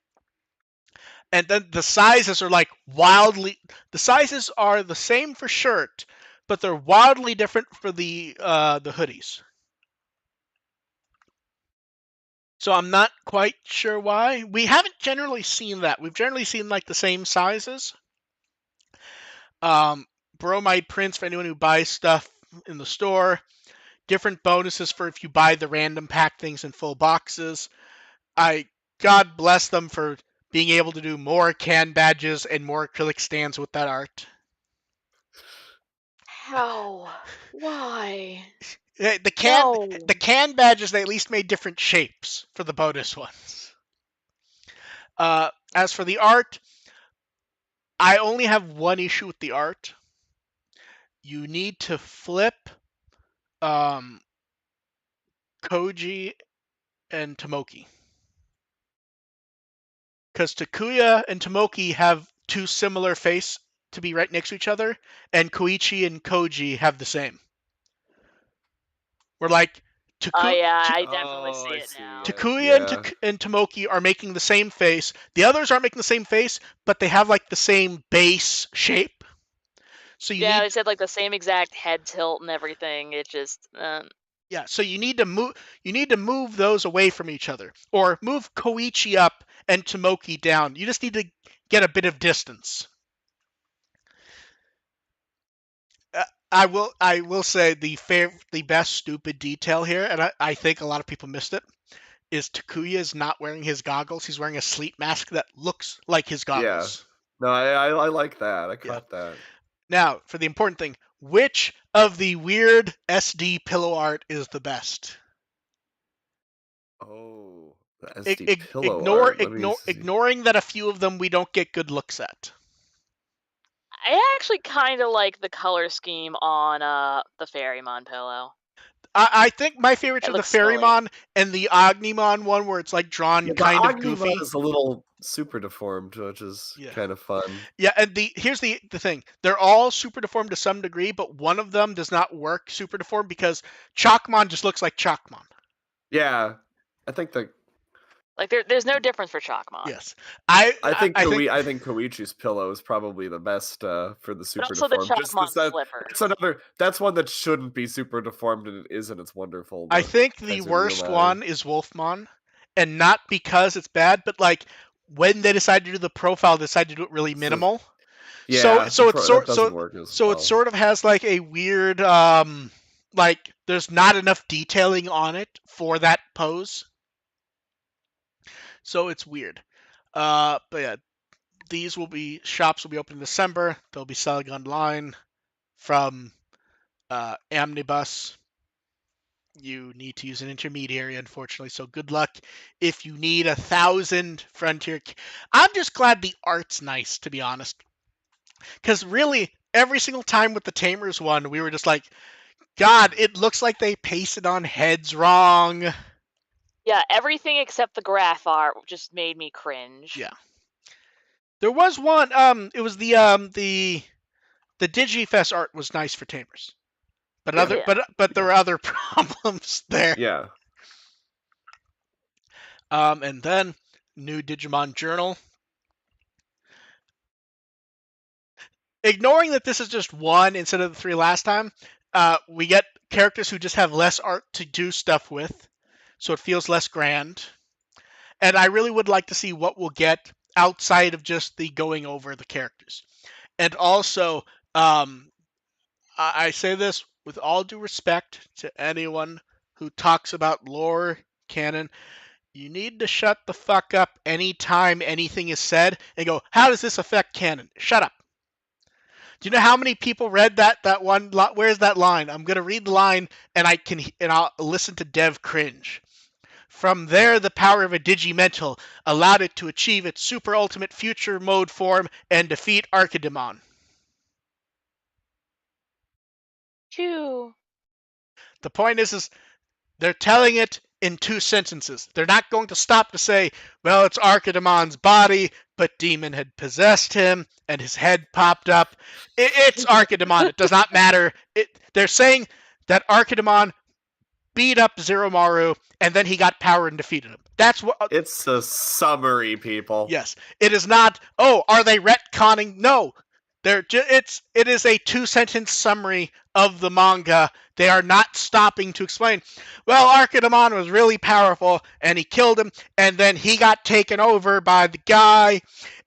Speaker 1: And then the sizes are wildly. The sizes are the same for shirt, but they're wildly different for the hoodies. So I'm not quite sure why. We haven't generally seen that. We've generally seen the same sizes. Bromide prints for anyone who buys stuff in the store. Different bonuses for if you buy the random pack things in full boxes. God bless them for being able to do more can badges and more acrylic stands with that art.
Speaker 3: How? Why?
Speaker 1: The
Speaker 3: No.
Speaker 1: can badges, they at least made different shapes for the bonus ones. As for the art, I only have one issue with the art. You need to flip Koji and Tomoki. Because Takuya and Tomoki have 2 similar face to be right next to each other, and Koichi and Koji have the same. We're
Speaker 3: Oh yeah, I definitely see
Speaker 2: I
Speaker 3: it
Speaker 2: see.
Speaker 3: now.
Speaker 1: Takuya and Tomoki are making the same face. The others aren't making the same face, but they have the same base shape. So you
Speaker 3: Yeah,
Speaker 1: need
Speaker 3: they said the same exact head tilt and everything. It just.
Speaker 1: Yeah, so you need to move those away from each other, or move Koichi up and Tomoki down. You just need to get a bit of distance. I will say the best stupid detail here, and I think a lot of people missed it, is Takuya is not wearing his goggles. He's wearing a sleep mask that looks like his
Speaker 2: Yeah.
Speaker 1: goggles.
Speaker 2: No, I like that. I
Speaker 1: Yeah.
Speaker 2: caught that.
Speaker 1: Now, for the important thing, which of the weird SD pillow art is the best?
Speaker 2: Oh, the SD pillow
Speaker 1: Ignore
Speaker 2: art. Let me see.
Speaker 1: ignoring that a few of them we don't get good looks at.
Speaker 3: I actually kind of like the color scheme on the Fairymon pillow.
Speaker 1: I think my favorites
Speaker 3: It
Speaker 1: are the
Speaker 3: looks silly.
Speaker 1: Fairymon and the Ognimon one, where it's drawn
Speaker 2: Yeah, the
Speaker 1: kind of
Speaker 2: Agni
Speaker 1: goofy.
Speaker 2: is a little super deformed, which is
Speaker 1: Yeah.
Speaker 2: kind of fun.
Speaker 1: Yeah, and here's the thing. They're all super deformed to some degree, but one of them does not work super deformed because Chalkmon just looks like Chalkmon.
Speaker 2: Yeah, I think the
Speaker 3: there's no difference for Chalkmon.
Speaker 1: Yes.
Speaker 2: I think Koichi's pillow is probably the best for the super
Speaker 3: also the
Speaker 2: deformed. Just
Speaker 3: Chalkmon
Speaker 2: because
Speaker 3: slippers.
Speaker 2: that's one that shouldn't be super deformed and it is, and it's wonderful.
Speaker 1: I think the
Speaker 2: Kaiser
Speaker 1: worst
Speaker 2: Ryuman.
Speaker 1: one is Wolfmon, and not because it's bad, but when they decided to do the profile, they decided to do it really minimal.
Speaker 2: Yeah,
Speaker 1: so it's
Speaker 2: that doesn't work as well.
Speaker 1: it sort of has a weird there's not enough detailing on it for that pose. So it's weird. But yeah, shops will be open in December. They'll be selling online from Omnibus. You need to use an intermediary, unfortunately. So good luck if you need 1,000 Frontier. I'm just glad the art's nice, to be honest. Because really, every single time with the Tamers one, we were just like, God, it looks like they pasted on heads wrong.
Speaker 3: Yeah, everything except the graph art just made me cringe.
Speaker 1: Yeah. There was one. It was the DigiFest art was nice for Tamers, but there were other problems there.
Speaker 2: Yeah.
Speaker 1: And then new Digimon Journal. Ignoring that this is just one instead of the 3 last time, we get characters who just have less art to do stuff with, so it feels less grand. And I really would like to see what we'll get outside of just the going over the characters. And also, I say this with all due respect to anyone who talks about lore canon. You need to shut the fuck up anytime anything is said and go, how does this affect canon? Shut up. Do you know how many people read that one? Where's that line? I'm gonna read the line and I'll listen to Dev cringe. From there, the power of a Digimental allowed it to achieve its super ultimate future mode form and defeat Archidemon.
Speaker 3: Phew.
Speaker 1: The point is they're telling it in 2 sentences. They're not going to stop to say, well, it's Archidemon's body, but Demon had possessed him, and his head popped up. It's Archidemon. It does not matter. They're saying that Archidemon beat up Zeromaru, and then he got power and defeated him. That's what.
Speaker 2: It's a summary, people.
Speaker 1: Yes, it is not. Oh, are they retconning? No, it is a 2-sentence summary of the manga. They are not stopping to explain. Well, Archidemon was really powerful, and he killed him, and then he got taken over by the guy,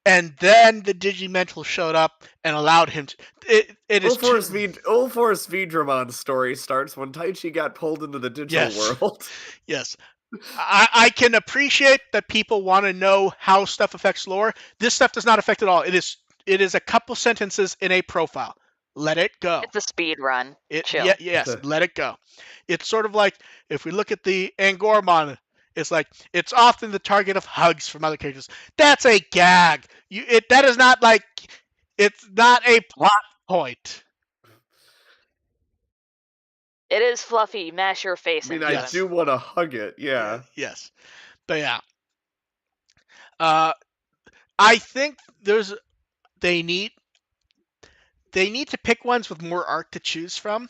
Speaker 1: and then the Digimental showed up and allowed him to. It is
Speaker 2: Ulforce V Dramon story starts when Taichi got pulled into the digital world.
Speaker 1: Yes. I can appreciate that people want to know how stuff affects lore. This stuff does not affect it all. It is a couple sentences in a profile. Let it go.
Speaker 3: It's a speed run. Chill.
Speaker 1: Yes, let it go. It's sort of like if we look at the Angormon, it's like it's often the target of hugs from other characters. That's a gag. That is not like it's not a plot point.
Speaker 3: It is fluffy. Mash your face.
Speaker 2: I mean,
Speaker 3: into
Speaker 2: I
Speaker 3: it.
Speaker 2: do want to hug it. Yeah.
Speaker 1: Yes, but yeah. I think they need to pick ones with more art to choose from,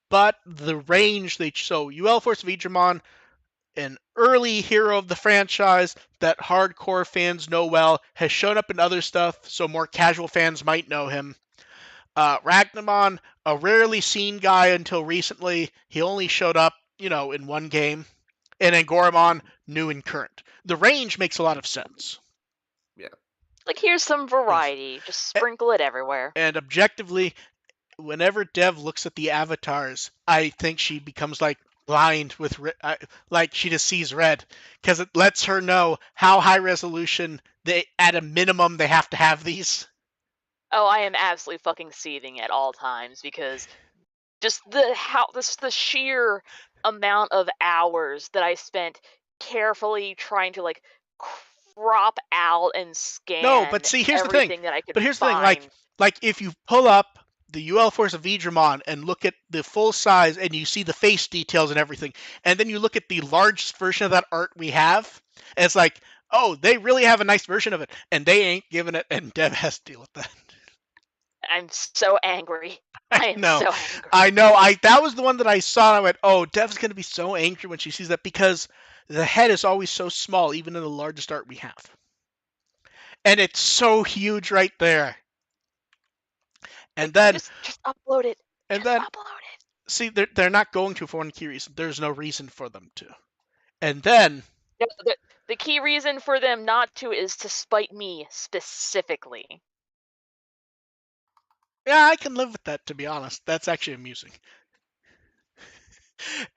Speaker 1: but the range UL Force Vidramon, an early hero of the franchise that hardcore fans know well, has shown up in other stuff, so more casual fans might know him. Ragnamon, a rarely seen guy until recently. He only showed up, in one game. And Angormon, new and current. The range makes a lot of sense.
Speaker 2: Yeah.
Speaker 3: Like, here's some variety. Just sprinkle it everywhere.
Speaker 1: And objectively, whenever Dev looks at the avatars, I think she becomes like blind with like she just sees red, because it lets her know how high resolution at a minimum they have to have these.
Speaker 3: Oh, I am absolutely fucking seething at all times because just the sheer amount of hours that I spent carefully trying to like crop out and scan.
Speaker 1: No, but see, here's the thing.
Speaker 3: That I could
Speaker 1: But here's
Speaker 3: find.
Speaker 1: the thing, like if you pull up the UL Force of Vidramon and look at the full size and you see the face details and everything, and then you look at the largest version of that art we have, and it's like, oh, they really have a nice version of it, and they ain't giving it, and Dev has to deal with that.
Speaker 3: I'm so angry. I am so angry.
Speaker 1: I know. That was the one that I saw, and I went, oh, Dev's going to be so angry when she sees that, because the head is always so small, even in the largest art we have. And it's so huge right there. And then
Speaker 3: just upload it.
Speaker 1: And then upload it. See, they're not going to for one key reason. There's no reason for them to. And then
Speaker 3: the key reason for them not to is to spite me specifically.
Speaker 1: Yeah, I can live with that, to be honest. That's actually amusing.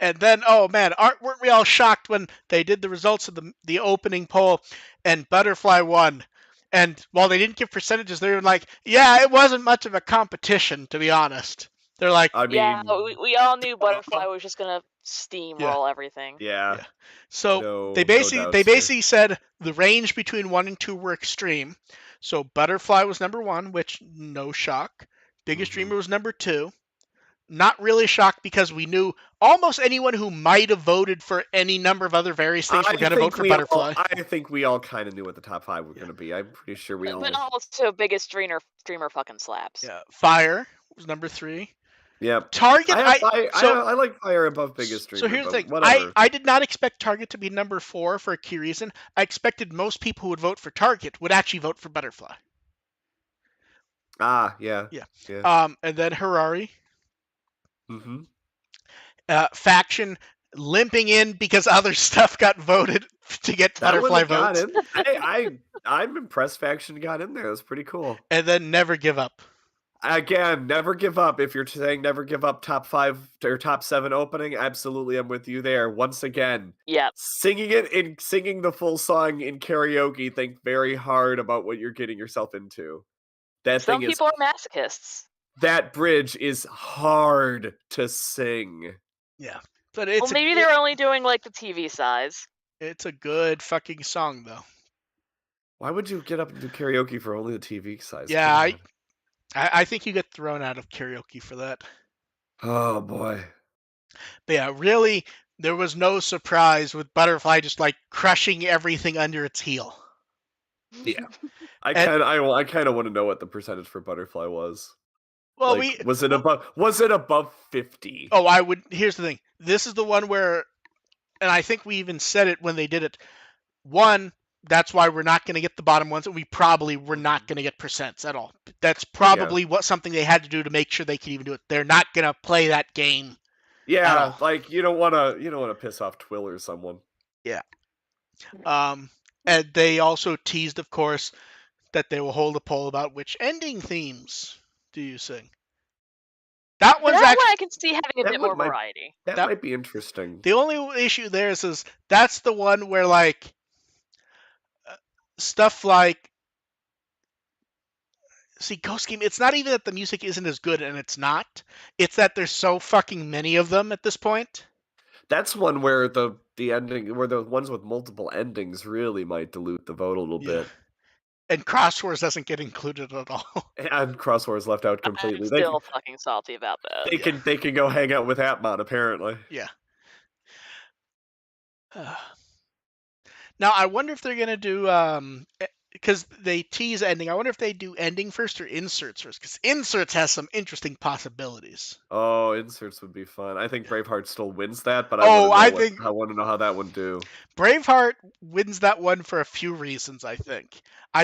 Speaker 1: And then, oh man, weren't we all shocked when they did the results of the opening poll and Butterfly won? And while they didn't give percentages, they were like, yeah, it wasn't much of a competition, to be honest. They're like,
Speaker 2: I mean,
Speaker 3: yeah, we all knew Butterfly was just gonna steamroll everything.
Speaker 2: Yeah.
Speaker 1: So they basically said the range between 1 and 2 were extreme. So Butterfly was number 1, which no shock. Biggest Dreamer was number 2. Not really shocked, because we knew almost anyone who might have voted for any number of other various things were going to vote for Butterfly.
Speaker 2: I think we all kind of knew what the top 5 were going to be. I'm pretty sure we all.
Speaker 3: But also, biggest dreamer fucking slaps.
Speaker 1: Yeah, Fire was number 3.
Speaker 2: Yep.
Speaker 1: Target.
Speaker 2: I like Fire above biggest dreamer.
Speaker 1: So here's the thing.
Speaker 2: Whatever.
Speaker 1: I did not expect Target to be number 4 for a key reason. I expected most people who would vote for Target would actually vote for Butterfly.
Speaker 2: Ah, yeah.
Speaker 1: And then Harari.
Speaker 2: Mm-hmm.
Speaker 1: Faction limping in because other stuff got voted to get Butterfly votes.
Speaker 2: I'm impressed Faction got in there. That's pretty cool.
Speaker 1: And then Never Give Up.
Speaker 2: Again, never give up. If you're saying never give up top 5 or top 7 opening, absolutely I'm with you there. Once again,
Speaker 3: Yep.
Speaker 2: singing the full song in karaoke, think very hard about what you're getting yourself into. That
Speaker 3: Some
Speaker 2: thing is
Speaker 3: people are masochists.
Speaker 2: that bridge is hard to sing.
Speaker 1: Yeah, but
Speaker 3: Well, maybe they're only doing like the TV size.
Speaker 1: it's a good fucking song though.
Speaker 2: Why would you get up and do karaoke for only the TV size?
Speaker 1: Yeah,
Speaker 2: Come on.
Speaker 1: I think you get thrown out of karaoke for that.
Speaker 2: Oh boy.
Speaker 1: But yeah, really, there was no surprise with Butterfly just like crushing everything under its heel.
Speaker 2: Yeah. I
Speaker 1: And
Speaker 2: kind of want to know what the percentage for Butterfly was.
Speaker 1: well,
Speaker 2: Like, was it above 50?
Speaker 1: oh, I would. Here's the thing. This is the one where, and I think we even said it when they did it. One, that's why we're not going to get the bottom ones, and we probably were not going to get percents at all. That's probably something they had to do to make sure they could even do it. They're not going to play that game.
Speaker 2: Yeah, like you don't want to piss off Twill or someone.
Speaker 1: Yeah. And they also teased, of course, that they will hold a poll about which ending themes do you sing. That one's
Speaker 3: That
Speaker 1: actually
Speaker 3: one I can see having a
Speaker 2: That
Speaker 3: bit
Speaker 2: one
Speaker 3: more
Speaker 2: might-
Speaker 3: variety.
Speaker 2: That might be interesting.
Speaker 1: the only issue there is that's the one where like stuff like see Ghost Game. It's not even that the music isn't as good, and it's not. It's that there's so fucking many of them at this point.
Speaker 2: That's one where the ending, where the ones with multiple endings really might dilute the vote a little bit.
Speaker 1: And Crosswords doesn't get included at all.
Speaker 2: And Crosswords left out completely.
Speaker 3: I'm still fucking salty about that.
Speaker 2: They can go hang out with Atmon apparently.
Speaker 1: Yeah. Now I wonder if they're gonna do because they tease ending. I wonder if they do ending first or inserts first, because inserts has some interesting possibilities.
Speaker 2: Oh, inserts would be fun. I think Braveheart still wins that, but
Speaker 1: I
Speaker 2: I want to know how that would do.
Speaker 1: Braveheart wins that one for a few reasons. I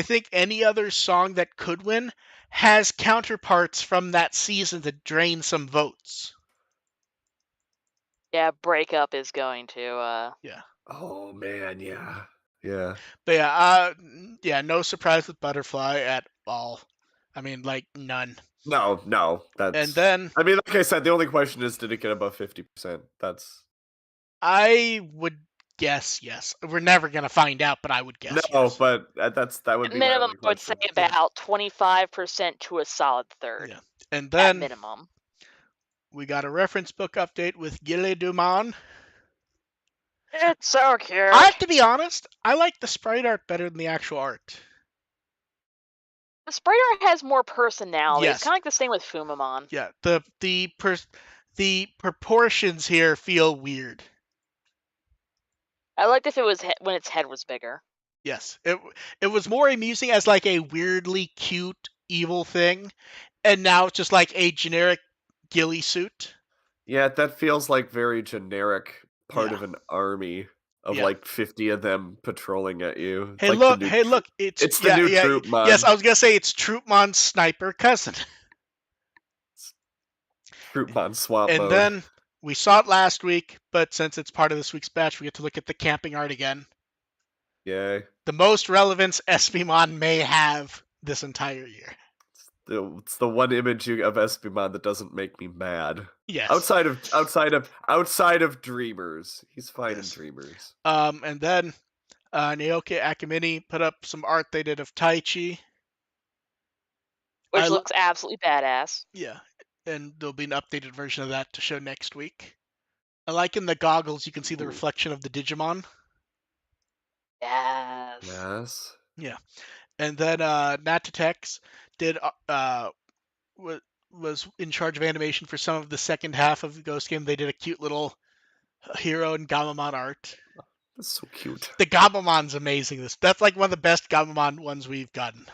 Speaker 1: think any other song that could win has counterparts from that season to drain some votes.
Speaker 3: Yeah, Breakup is going to.
Speaker 1: Yeah.
Speaker 2: Oh man, yeah. Yeah.
Speaker 1: But yeah, no surprise with Butterfly at all. I mean, like none.
Speaker 2: No, that's.
Speaker 1: And then
Speaker 2: I mean, like I said, the only question is, did it get above 50%? That's.
Speaker 1: I would guess yes. We're never gonna find out, but I would guess
Speaker 2: No,
Speaker 1: yes.
Speaker 2: but that would be my
Speaker 3: Minimum,
Speaker 2: only
Speaker 3: I would say
Speaker 2: question.
Speaker 3: about 25% to a solid third.
Speaker 1: Yeah. And
Speaker 3: At
Speaker 1: then
Speaker 3: minimum.
Speaker 1: we got a reference book update with Gilles Dumont.
Speaker 3: It's so cute.
Speaker 1: I have to be honest, I like the sprite art better than the actual art.
Speaker 3: The sprite art has more personality.
Speaker 1: Yes.
Speaker 3: It's kind of like the same with Fumamon.
Speaker 1: Yeah, the proportions here feel weird.
Speaker 3: I liked if it was when its head was bigger.
Speaker 1: Yes, it was more amusing as like a weirdly cute evil thing, and now it's just like a generic ghillie suit.
Speaker 2: Yeah, that feels like very generic part
Speaker 1: Yeah.
Speaker 2: of an army of
Speaker 1: Yeah.
Speaker 2: like 50 of them patrolling at you. It's
Speaker 1: Hey,
Speaker 2: like
Speaker 1: look!
Speaker 2: the new
Speaker 1: Hey, look! It's
Speaker 2: the new Troopmon.
Speaker 1: Yes, I was gonna say it's Troopmon's sniper cousin.
Speaker 2: Troopmon swap
Speaker 1: And
Speaker 2: mode.
Speaker 1: then we saw it last week, but since it's part of this week's batch, we get to look at the camping art again.
Speaker 2: Yay.
Speaker 1: The most relevance Espimon may have this entire year.
Speaker 2: It's the one image of Espimon that doesn't make me mad.
Speaker 1: Yes.
Speaker 2: Outside of Dreamers, he's fine in Dreamers.
Speaker 1: And then Naoki Akamine put up some art they did of Taichi.
Speaker 3: Which looks absolutely badass.
Speaker 1: Yeah, and there'll be an updated version of that to show next week. I like in the goggles you can see the reflection of the Digimon.
Speaker 3: Yes.
Speaker 2: Yes.
Speaker 1: Yeah, and then Natitex did was in charge of animation for some of the second half of the Ghost Game. They did a cute little hero and Gamamon art.
Speaker 2: That's so cute.
Speaker 1: The Gamamon's amazing. That's like one of the best Gamamon ones we've gotten.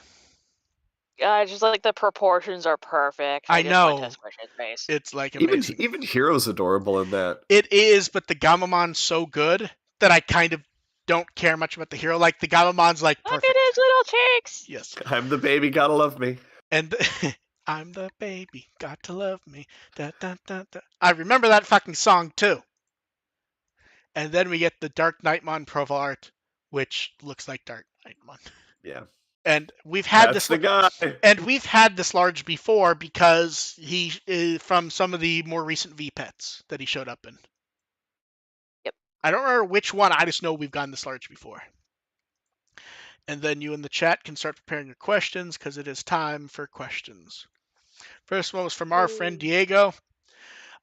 Speaker 3: Just like the proportions are perfect.
Speaker 1: I know.
Speaker 3: Just want to squish his face.
Speaker 1: It's like amazing.
Speaker 2: Even Hero's adorable in that.
Speaker 1: It is, but the Gamamon's so good that I kind of don't care much about the hero. Like the Gamamon's like perfect.
Speaker 3: Look at his little cheeks.
Speaker 1: Yes.
Speaker 2: I'm the baby, gotta love me.
Speaker 1: And I'm the baby, got to love me. Da, da, da, da. I remember that fucking song too. And then we get the Dark Knightmon profile art, which looks like Dark Knightmon.
Speaker 2: Yeah.
Speaker 1: And we've had
Speaker 2: That's
Speaker 1: this
Speaker 2: the guy.
Speaker 1: and we've had this large before because he from some of the more recent VPETs that he showed up in.
Speaker 3: Yep.
Speaker 1: I don't remember which one. I just know we've gotten this large before. And then you in the chat can start preparing your questions because it is time for questions. First one was from our friend Diego.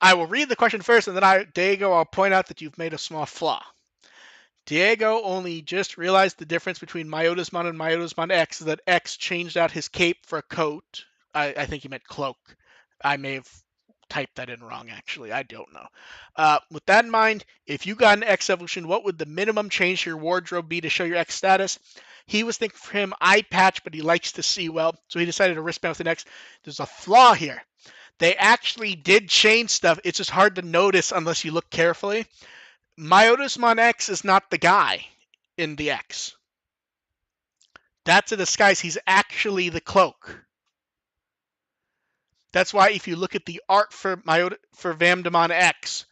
Speaker 1: I will read the question first, and then Diego, I'll point out that you've made a small flaw. Diego only just realized the difference between Myotismon and Myotismon X is that X changed out his cape for a coat. I think he meant cloak. I may have typed that in wrong, actually. I don't know. With that in mind, if you got an X evolution, what would the minimum change to your wardrobe be to show your X status? He was thinking for him eye patch, but he likes to see well, so he decided a wristband with an X. There's a flaw here. They actually did change stuff. It's just hard to notice unless you look carefully. Myotismon X is not the guy in the X. That's a disguise. He's actually the cloak. That's why if you look at the art for Vamdemon X,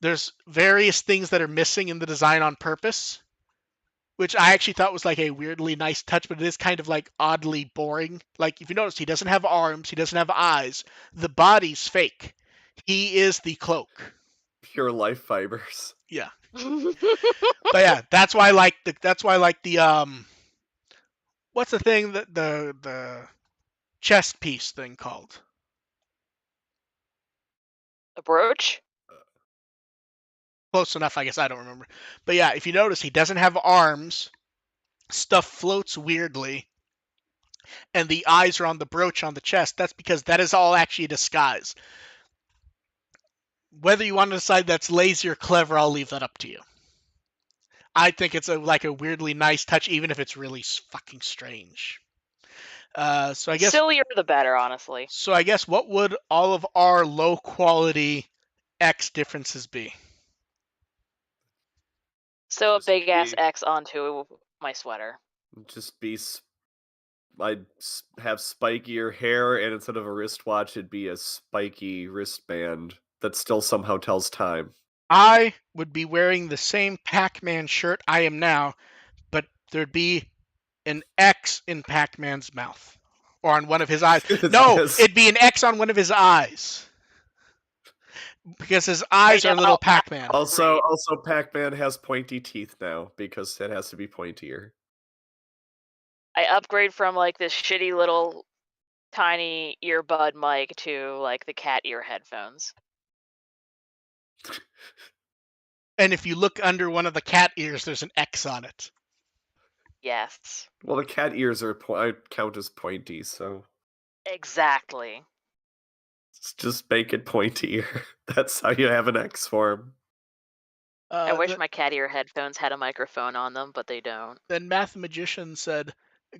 Speaker 1: there's various things that are missing in the design on purpose, which I actually thought was like a weirdly nice touch, but it is kind of like oddly boring. Like if you notice, he doesn't have arms, he doesn't have eyes. The body's fake. He is the cloak.
Speaker 2: Pure life fibers.
Speaker 1: Yeah. But yeah, that's why I like the what's the thing that the chest piece thing called?
Speaker 3: A brooch?
Speaker 1: Close enough, I guess. I don't remember. But yeah, if you notice, he doesn't have arms. Stuff floats weirdly, and the eyes are on the brooch on the chest. That's because that is all actually a disguise. Whether you want to decide that's lazy or clever, I'll leave that up to you. I think it's like a weirdly nice touch, even if it's really fucking strange. So I guess
Speaker 3: Sillier the better, honestly.
Speaker 1: So I guess what would all of our low quality X differences be?
Speaker 3: So a
Speaker 2: Just
Speaker 3: big ass
Speaker 2: be-
Speaker 3: X onto my sweater.
Speaker 2: Just be. I'd have spikier hair, and instead of a wristwatch, it'd be a spiky wristband that still somehow tells time.
Speaker 1: I would be wearing the same Pac-Man shirt I am now, but there'd be an X in Pac-Man's mouth. Or on one of his eyes. No, it'd be an X on one of his eyes. Because his eyes are little Pac-Man.
Speaker 2: Also, Pac-Man has pointy teeth now because it has to be pointier.
Speaker 3: I upgrade from like this shitty little tiny earbud mic to like the cat ear headphones.
Speaker 1: And if you look under one of the cat ears, there's an X on it.
Speaker 3: Yes.
Speaker 2: Well, the cat ears I count as pointy, so
Speaker 3: Exactly.
Speaker 2: just make it pointier. That's how you have an X form.
Speaker 3: I wish my cat ear headphones had a microphone on them, but they don't.
Speaker 1: Then Math Magician said,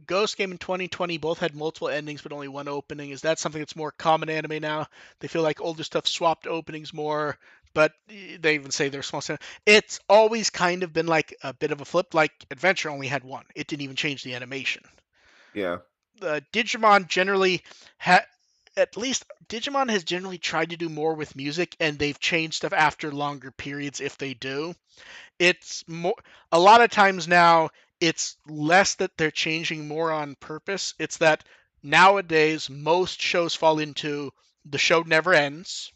Speaker 1: Ghost Game and 2020 both had multiple endings, but only one opening. Is that something that's more common in anime now? They feel like older stuff swapped openings more, but they even say they're small. It's always kind of been like a bit of a flip. Like Adventure only had one. It didn't even change the animation.
Speaker 2: Yeah.
Speaker 1: Digimon generally at least Digimon has generally tried to do more with music, and they've changed stuff after longer periods if they do. It's more a lot of times now it's less that they're changing more on purpose. It's that nowadays most shows fall into the show never ends,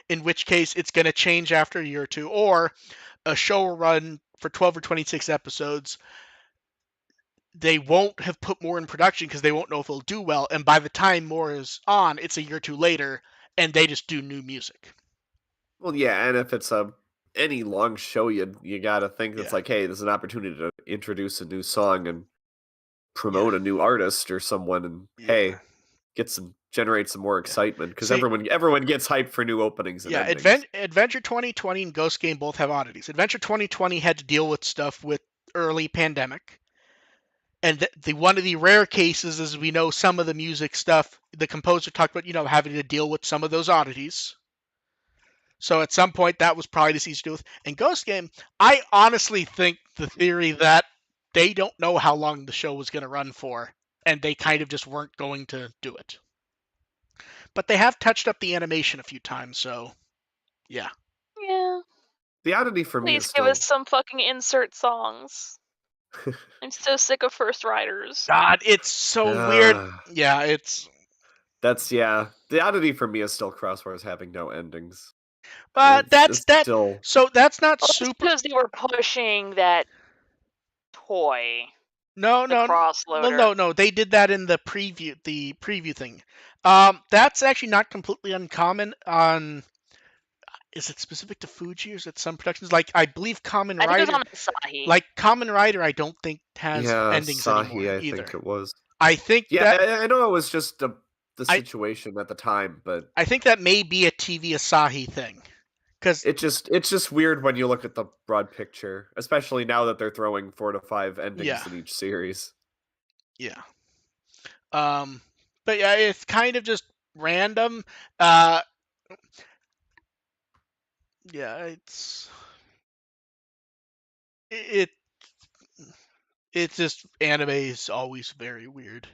Speaker 1: in which case it's going to change after a year or two, or a show will run for 12 or 26 episodes. They won't have put more in production because they won't know if it'll do well, and by the time more is on, it's a year or two later, and they just do new music.
Speaker 2: Well, yeah, and if it's any long show, you gotta think it's
Speaker 1: Yeah.
Speaker 2: like, hey, there's an opportunity to introduce a new song and promote a new artist or someone, and hey, generate some more excitement because everyone gets hyped for new openings and endings.
Speaker 1: Adventure 2020 and Ghost Game both have oddities. Adventure 2020 had to deal with stuff with early pandemic. And one of the rare cases is we know some of the music stuff, the composer talked about, having to deal with some of those oddities. So at some point that was probably just easy to deal with. And Ghost Game, I honestly think the theory that they don't know how long the show was going to run for, and they kind of just weren't going to do it. But they have touched up the animation a few times, so yeah.
Speaker 3: Yeah.
Speaker 2: The oddity for me is
Speaker 3: Please give us some fucking insert songs. I'm so sick of first riders.
Speaker 1: God, it's so weird.
Speaker 2: Ah,
Speaker 1: Yeah, it's
Speaker 2: yeah. The oddity for me is still Cross Wars having no endings.
Speaker 1: that's
Speaker 2: It's
Speaker 1: that.
Speaker 2: still
Speaker 1: So that's not
Speaker 3: Well, that's
Speaker 1: super.
Speaker 3: because they were pushing that toy,
Speaker 1: No,
Speaker 3: the
Speaker 1: no,
Speaker 3: cross
Speaker 1: well,
Speaker 3: loader.
Speaker 1: no. They did that in the preview thing. That's actually not completely uncommon on. Is it specific to Fuji or is it some productions? Like I believe
Speaker 3: I think it was on Asahi.
Speaker 1: Kamen Rider, I don't think has
Speaker 2: yeah,
Speaker 1: endings anymore
Speaker 2: Sahi, I
Speaker 1: either.
Speaker 2: think it was.
Speaker 1: I think
Speaker 2: Yeah,
Speaker 1: that
Speaker 2: I know it was just the
Speaker 1: I
Speaker 2: situation at the time, but
Speaker 1: I think that may be a TV Asahi thing. Because
Speaker 2: it's just weird when you look at the broad picture, especially now that they're throwing 4 to 5
Speaker 1: yeah,
Speaker 2: endings in each series.
Speaker 1: yeah. Um, but yeah, it's kind of just random. Uh, yeah, it it's just anime is always very weird.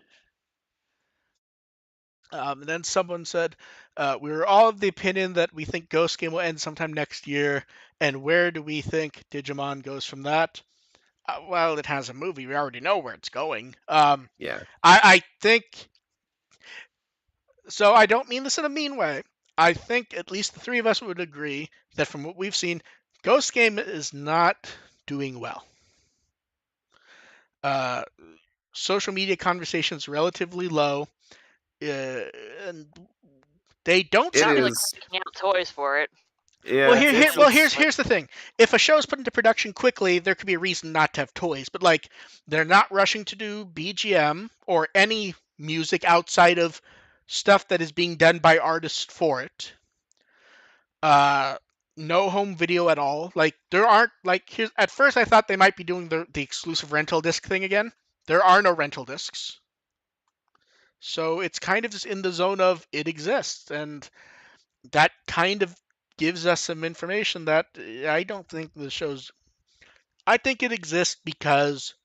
Speaker 1: And then someone said, we were all of the opinion that we think Ghost Game will end sometime next year. And where do we think Digimon goes from that? Well, it has a movie. We already know where it's going.
Speaker 2: Yeah.
Speaker 1: I think so. I don't mean this in a mean way. I think at least the three of us would agree that from what we've seen, Ghost Game is not doing well. Uh, Social media conversations relatively low, and they don't
Speaker 2: It
Speaker 3: Not
Speaker 1: seem.
Speaker 3: really
Speaker 2: is.
Speaker 3: cranking out toys for it.
Speaker 1: Well,
Speaker 2: Yeah,
Speaker 3: That's
Speaker 1: well,
Speaker 3: minimal.
Speaker 2: it's
Speaker 1: here's the thing. If a show is put into production quickly, there could be a reason not to have toys. But like, they're not rushing to do BGM or any music outside of stuff that is being done by artists for it. Uh, no home video at all. Like, there aren't like here's. At first, I thought they might be doing the exclusive rental disc thing again. There are no rental discs, so it's kind of just in the zone of it exists, and that kind of gives us some information that I don't think the show's. I think it exists because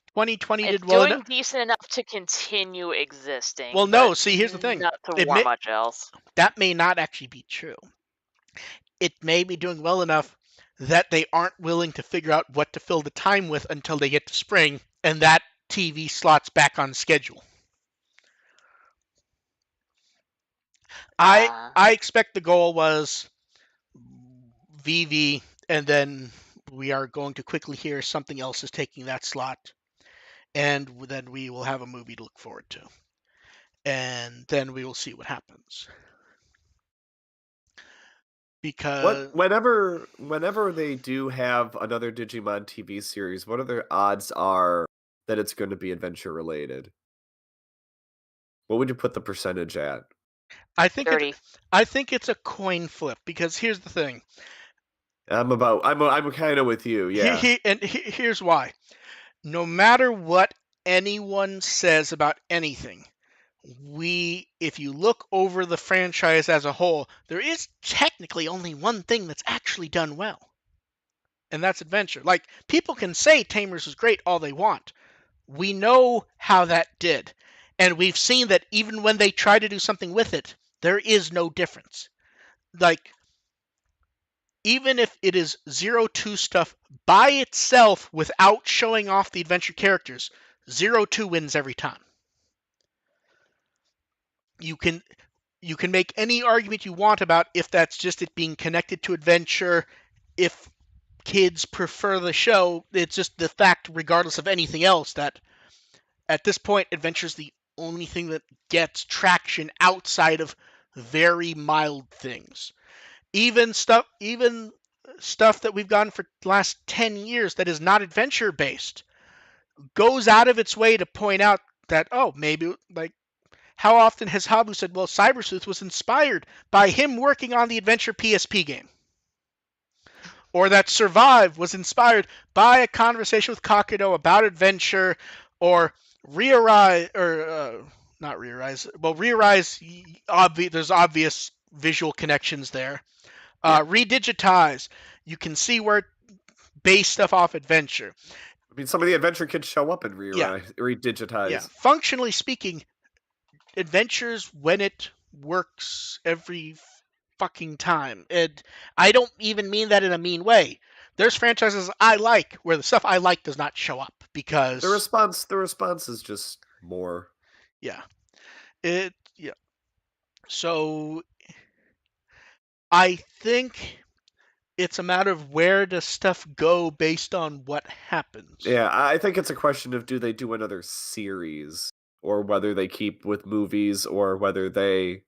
Speaker 1: 2020
Speaker 3: It's
Speaker 1: did well enough.
Speaker 3: doing decent enough to continue
Speaker 1: Well,
Speaker 3: existing,
Speaker 1: no.
Speaker 3: but
Speaker 1: See, here's the thing.
Speaker 3: not to
Speaker 1: It
Speaker 3: warrant
Speaker 1: may,
Speaker 3: much else.
Speaker 1: that may not actually be true. It may be doing well enough that they aren't willing to figure out what to fill the time with until they get to spring, and that TV slots back on schedule. I
Speaker 3: Uh,
Speaker 1: I expect the goal was VV, and then we are going to quickly hear something else is taking that slot, and then we will have a movie to look forward to, and then we will see what happens. Because
Speaker 2: whenever they do have another Digimon TV series, what are the odds are that it's going to be adventure related? What would you put the percentage at?
Speaker 1: I think it
Speaker 3: 30.
Speaker 1: I think it's a coin flip because here's the thing.
Speaker 2: I'm kind of with you, yeah.
Speaker 1: Here's why. No matter what anyone says about anything, if you look over the franchise as a whole, there is technically only one thing that's actually done well, and that's adventure. Like people can say Tamers is great all they want. We know how that did, and we've seen that even when they try to do something with it, there is no difference. Like even if it is 0-2 stuff by itself without showing off the adventure characters, 0-2 wins every time. You can make any argument you want about if that's just it being connected to adventure, if kids prefer the show. It's just the fact, regardless of anything else, that at this point, adventure is the only thing that gets traction outside of very mild things. Even stuff that we've gotten for the last 10 years that is not adventure based goes out of its way to point out that, oh, maybe, like, how often has Habu said, well, Cybersleuth was inspired by him working on the adventure PSP game? Or that Survive was inspired by a conversation with Kakudo about adventure, or Rearise, or not Rearise, well, Rearise, there's obvious visual connections there.
Speaker 2: Yeah.
Speaker 1: Redigitize, you can see where it based stuff off adventure.
Speaker 2: I mean, some of the adventure kids show up and
Speaker 1: Yeah, yeah.
Speaker 2: redigitize.
Speaker 1: Functionally speaking, adventures when it works every fucking time. And I don't even mean that in a mean way. There's franchises I like where the stuff I like does not show up because
Speaker 2: The response is just more.
Speaker 1: yeah, yeah. So I think it's a matter of where does stuff go based on what happens.
Speaker 2: Yeah, I think it's a question of do they do another series or whether they keep with movies or whether they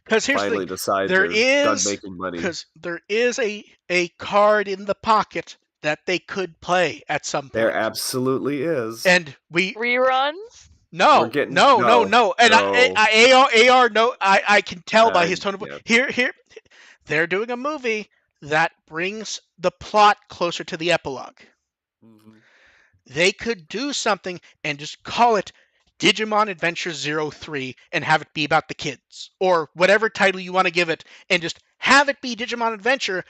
Speaker 1: Because here's the thing,
Speaker 2: finally decide
Speaker 1: there
Speaker 2: they're done
Speaker 1: is
Speaker 2: making money.
Speaker 1: because there is a card in the pocket that they could play at some
Speaker 2: There
Speaker 1: point,
Speaker 2: absolutely is.
Speaker 1: and we
Speaker 3: Reruns?
Speaker 2: We're
Speaker 1: no
Speaker 2: getting
Speaker 1: no no no, and
Speaker 2: no.
Speaker 1: AR no, I can tell by his tone of voice.
Speaker 2: Yeah.
Speaker 1: Here they're doing a movie that brings the plot closer to the epilogue.
Speaker 2: Mhm.
Speaker 1: They could do something and just call it Digimon Adventure 03 and have it be about the kids, or whatever title you want to give it, and just have it be Digimon Adventure.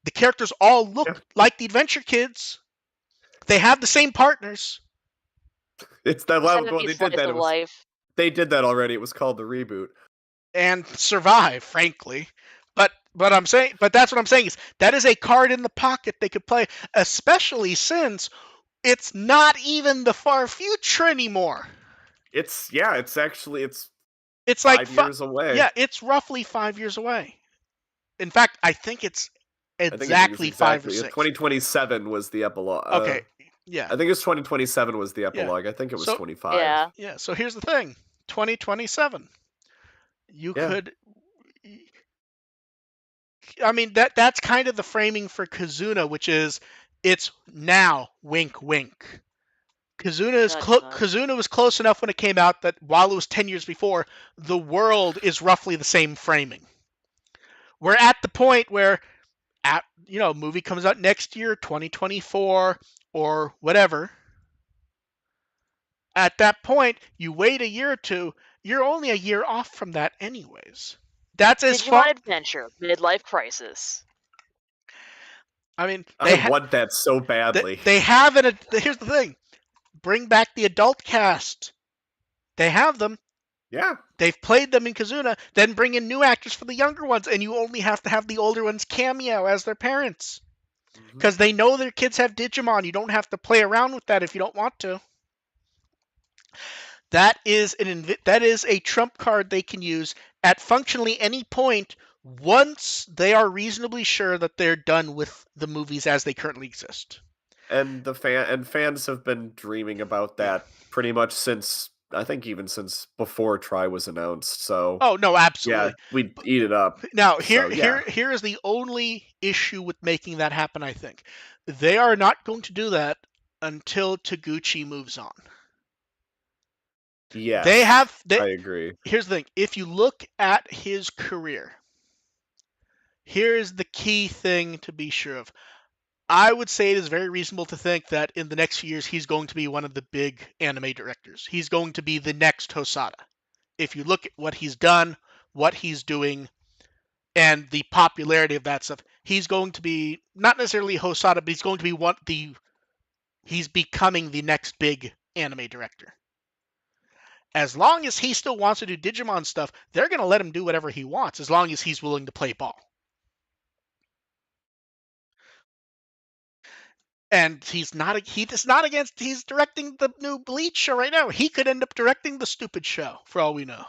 Speaker 1: The characters all look
Speaker 2: Yeah.
Speaker 1: like the Adventure Kids. They have the same partners.
Speaker 2: It's that
Speaker 3: Just have
Speaker 2: level.
Speaker 3: it
Speaker 2: Well,
Speaker 3: be
Speaker 2: they did
Speaker 3: slice
Speaker 2: that.
Speaker 3: of life.
Speaker 2: They did that already. It was called the reboot.
Speaker 1: And survive, frankly. But that's what I'm saying is that is a card in the pocket they could play, especially since it's not even the far future anymore.
Speaker 2: It's actually it's
Speaker 1: Like
Speaker 2: 5 years away.
Speaker 1: Yeah, it's roughly 5 years away. In fact, I think it's
Speaker 2: I think it's
Speaker 1: exactly 5 or 6.
Speaker 2: 2027 was the epilogue.
Speaker 1: Okay, yeah,
Speaker 2: I think it was 2027 was the
Speaker 1: yeah.
Speaker 2: epilogue. I think it was
Speaker 1: So
Speaker 2: 25.
Speaker 3: Yeah.
Speaker 1: yeah, so here's the thing: 2027. You
Speaker 2: Yeah.
Speaker 1: could. I mean that's kind of the framing for Kazuna, which is it's now. Wink, wink. Kazuna was close enough when it came out that while it was 10 years before, the world is roughly the same framing. We're at the point where, movie comes out next year, 2024 or whatever. At that point, you wait a year or two, you're only a year off from that anyways. That's as
Speaker 3: Digimon
Speaker 1: far.
Speaker 3: Adventure, Midlife Crisis.
Speaker 1: I mean,
Speaker 2: I want that so badly.
Speaker 1: They have it. Here's the thing: bring back the adult cast. They have them.
Speaker 2: Yeah.
Speaker 1: They've played them in Kazuna. Then bring in new actors for the younger ones, and you only have to have the older ones cameo as their parents, because they know their kids have Digimon. You don't have to play around with that if you don't want to. That is a trump card they can use at functionally any point once they are reasonably sure that they're done with the movies as they currently exist.
Speaker 2: And fans have been dreaming about that pretty much since, I think, even since before Try was announced. So
Speaker 1: oh no, absolutely.
Speaker 2: Yeah, we'd eat it up.
Speaker 1: Now here is the only issue with making that happen. I think they are not going to do that until Taguchi moves on.
Speaker 2: Yes, I agree.
Speaker 1: Here's the thing: if you look at his career, here's the key thing to be sure of. I would say it is very reasonable to think that in the next few years he's going to be one of the big anime directors. He's going to be the next Hosada. If you look at what he's done, what he's doing, and the popularity of that stuff, he's going to be not necessarily Hosada, but he's going to be he's becoming the next big anime director. As long as he still wants to do Digimon stuff, they're going to let him do whatever he wants, as long as he's willing to play ball. And he's directing the new Bleach show right now. He could end up directing the stupid show, for all we know.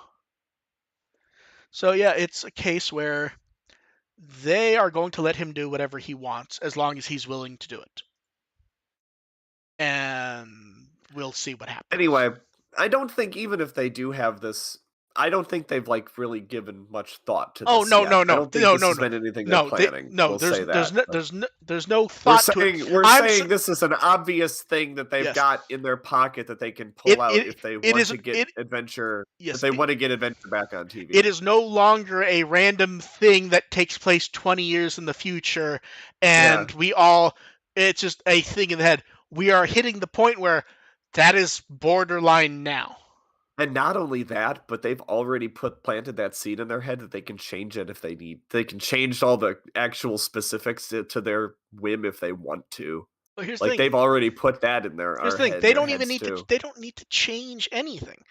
Speaker 1: So yeah, it's a case where they are going to let him do whatever he wants, as long as he's willing to do it. And we'll see what happens.
Speaker 2: Anyway, I don't think even if they do have this, I don't think they've really given much thought to this.
Speaker 1: Oh no,
Speaker 2: yet.
Speaker 1: no,
Speaker 2: I don't think this has been anything they're planning.
Speaker 1: There's no thought to it.
Speaker 2: We're saying this is an obvious thing that they've got in their pocket that they can pull out if they want to get Adventure. If they want to get Adventure back on TV.
Speaker 1: It is no longer a random thing that takes place 20 years in the future, and it's just a thing in the head. We are hitting the point where that is borderline now.
Speaker 2: And not only that, but they've already planted that seed in their head that they can change it if they need. They can change all the actual specifics to their whim if they want to.
Speaker 1: Well, here's the thing.
Speaker 2: They've already put that in their.
Speaker 1: Here's the thing. They don't even need to. They don't need to change anything.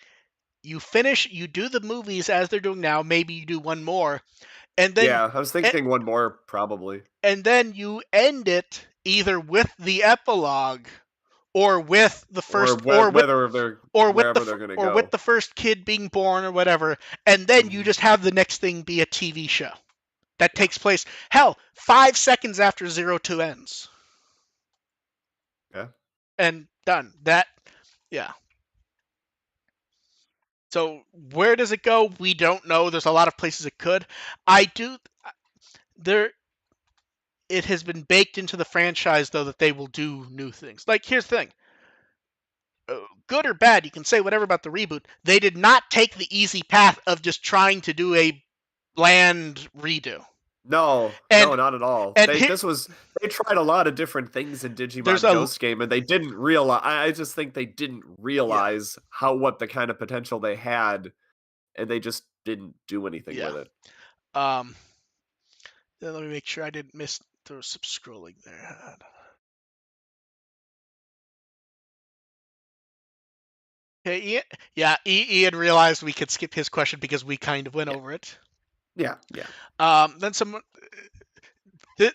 Speaker 1: You do the movies as they're doing now. Maybe you do one more, And then
Speaker 2: Yeah, I was thinking one more probably.
Speaker 1: and then you end it either with the epilogue or with the
Speaker 2: Or
Speaker 1: first or with
Speaker 2: whether they're
Speaker 1: or with
Speaker 2: wherever they're gonna
Speaker 1: or with
Speaker 2: go.
Speaker 1: the first kid being born or whatever, and then you
Speaker 2: Mhm.
Speaker 1: just have the next thing be a TV show that
Speaker 2: Yeah.
Speaker 1: takes place 5 seconds after 02 ends.
Speaker 2: Yeah.
Speaker 1: And done. Yeah. So where does it go? We don't know. There's a lot of places it could. There it has been baked into the franchise though that they will do new things. Like here's the thing. Good or bad, you can say whatever about the reboot. They did not take the easy path of just trying to do a bland redo.
Speaker 2: No,
Speaker 1: And
Speaker 2: not at all.
Speaker 1: and
Speaker 2: They
Speaker 1: here,
Speaker 2: this was they tried a lot of different things in
Speaker 1: there's
Speaker 2: Digimon
Speaker 1: a
Speaker 2: Ghost Game, and they didn't realize. I just think they didn't
Speaker 1: yeah,
Speaker 2: realize what the kind of potential they had, and they just didn't do anything
Speaker 1: yeah.
Speaker 2: with it.
Speaker 1: Um let me make sure I didn't miss there was some scrolling there. Okay, Ian, yeah, Ian realized we could skip his question because we kind of went
Speaker 2: Yeah,
Speaker 1: over it.
Speaker 2: yeah.
Speaker 1: Then some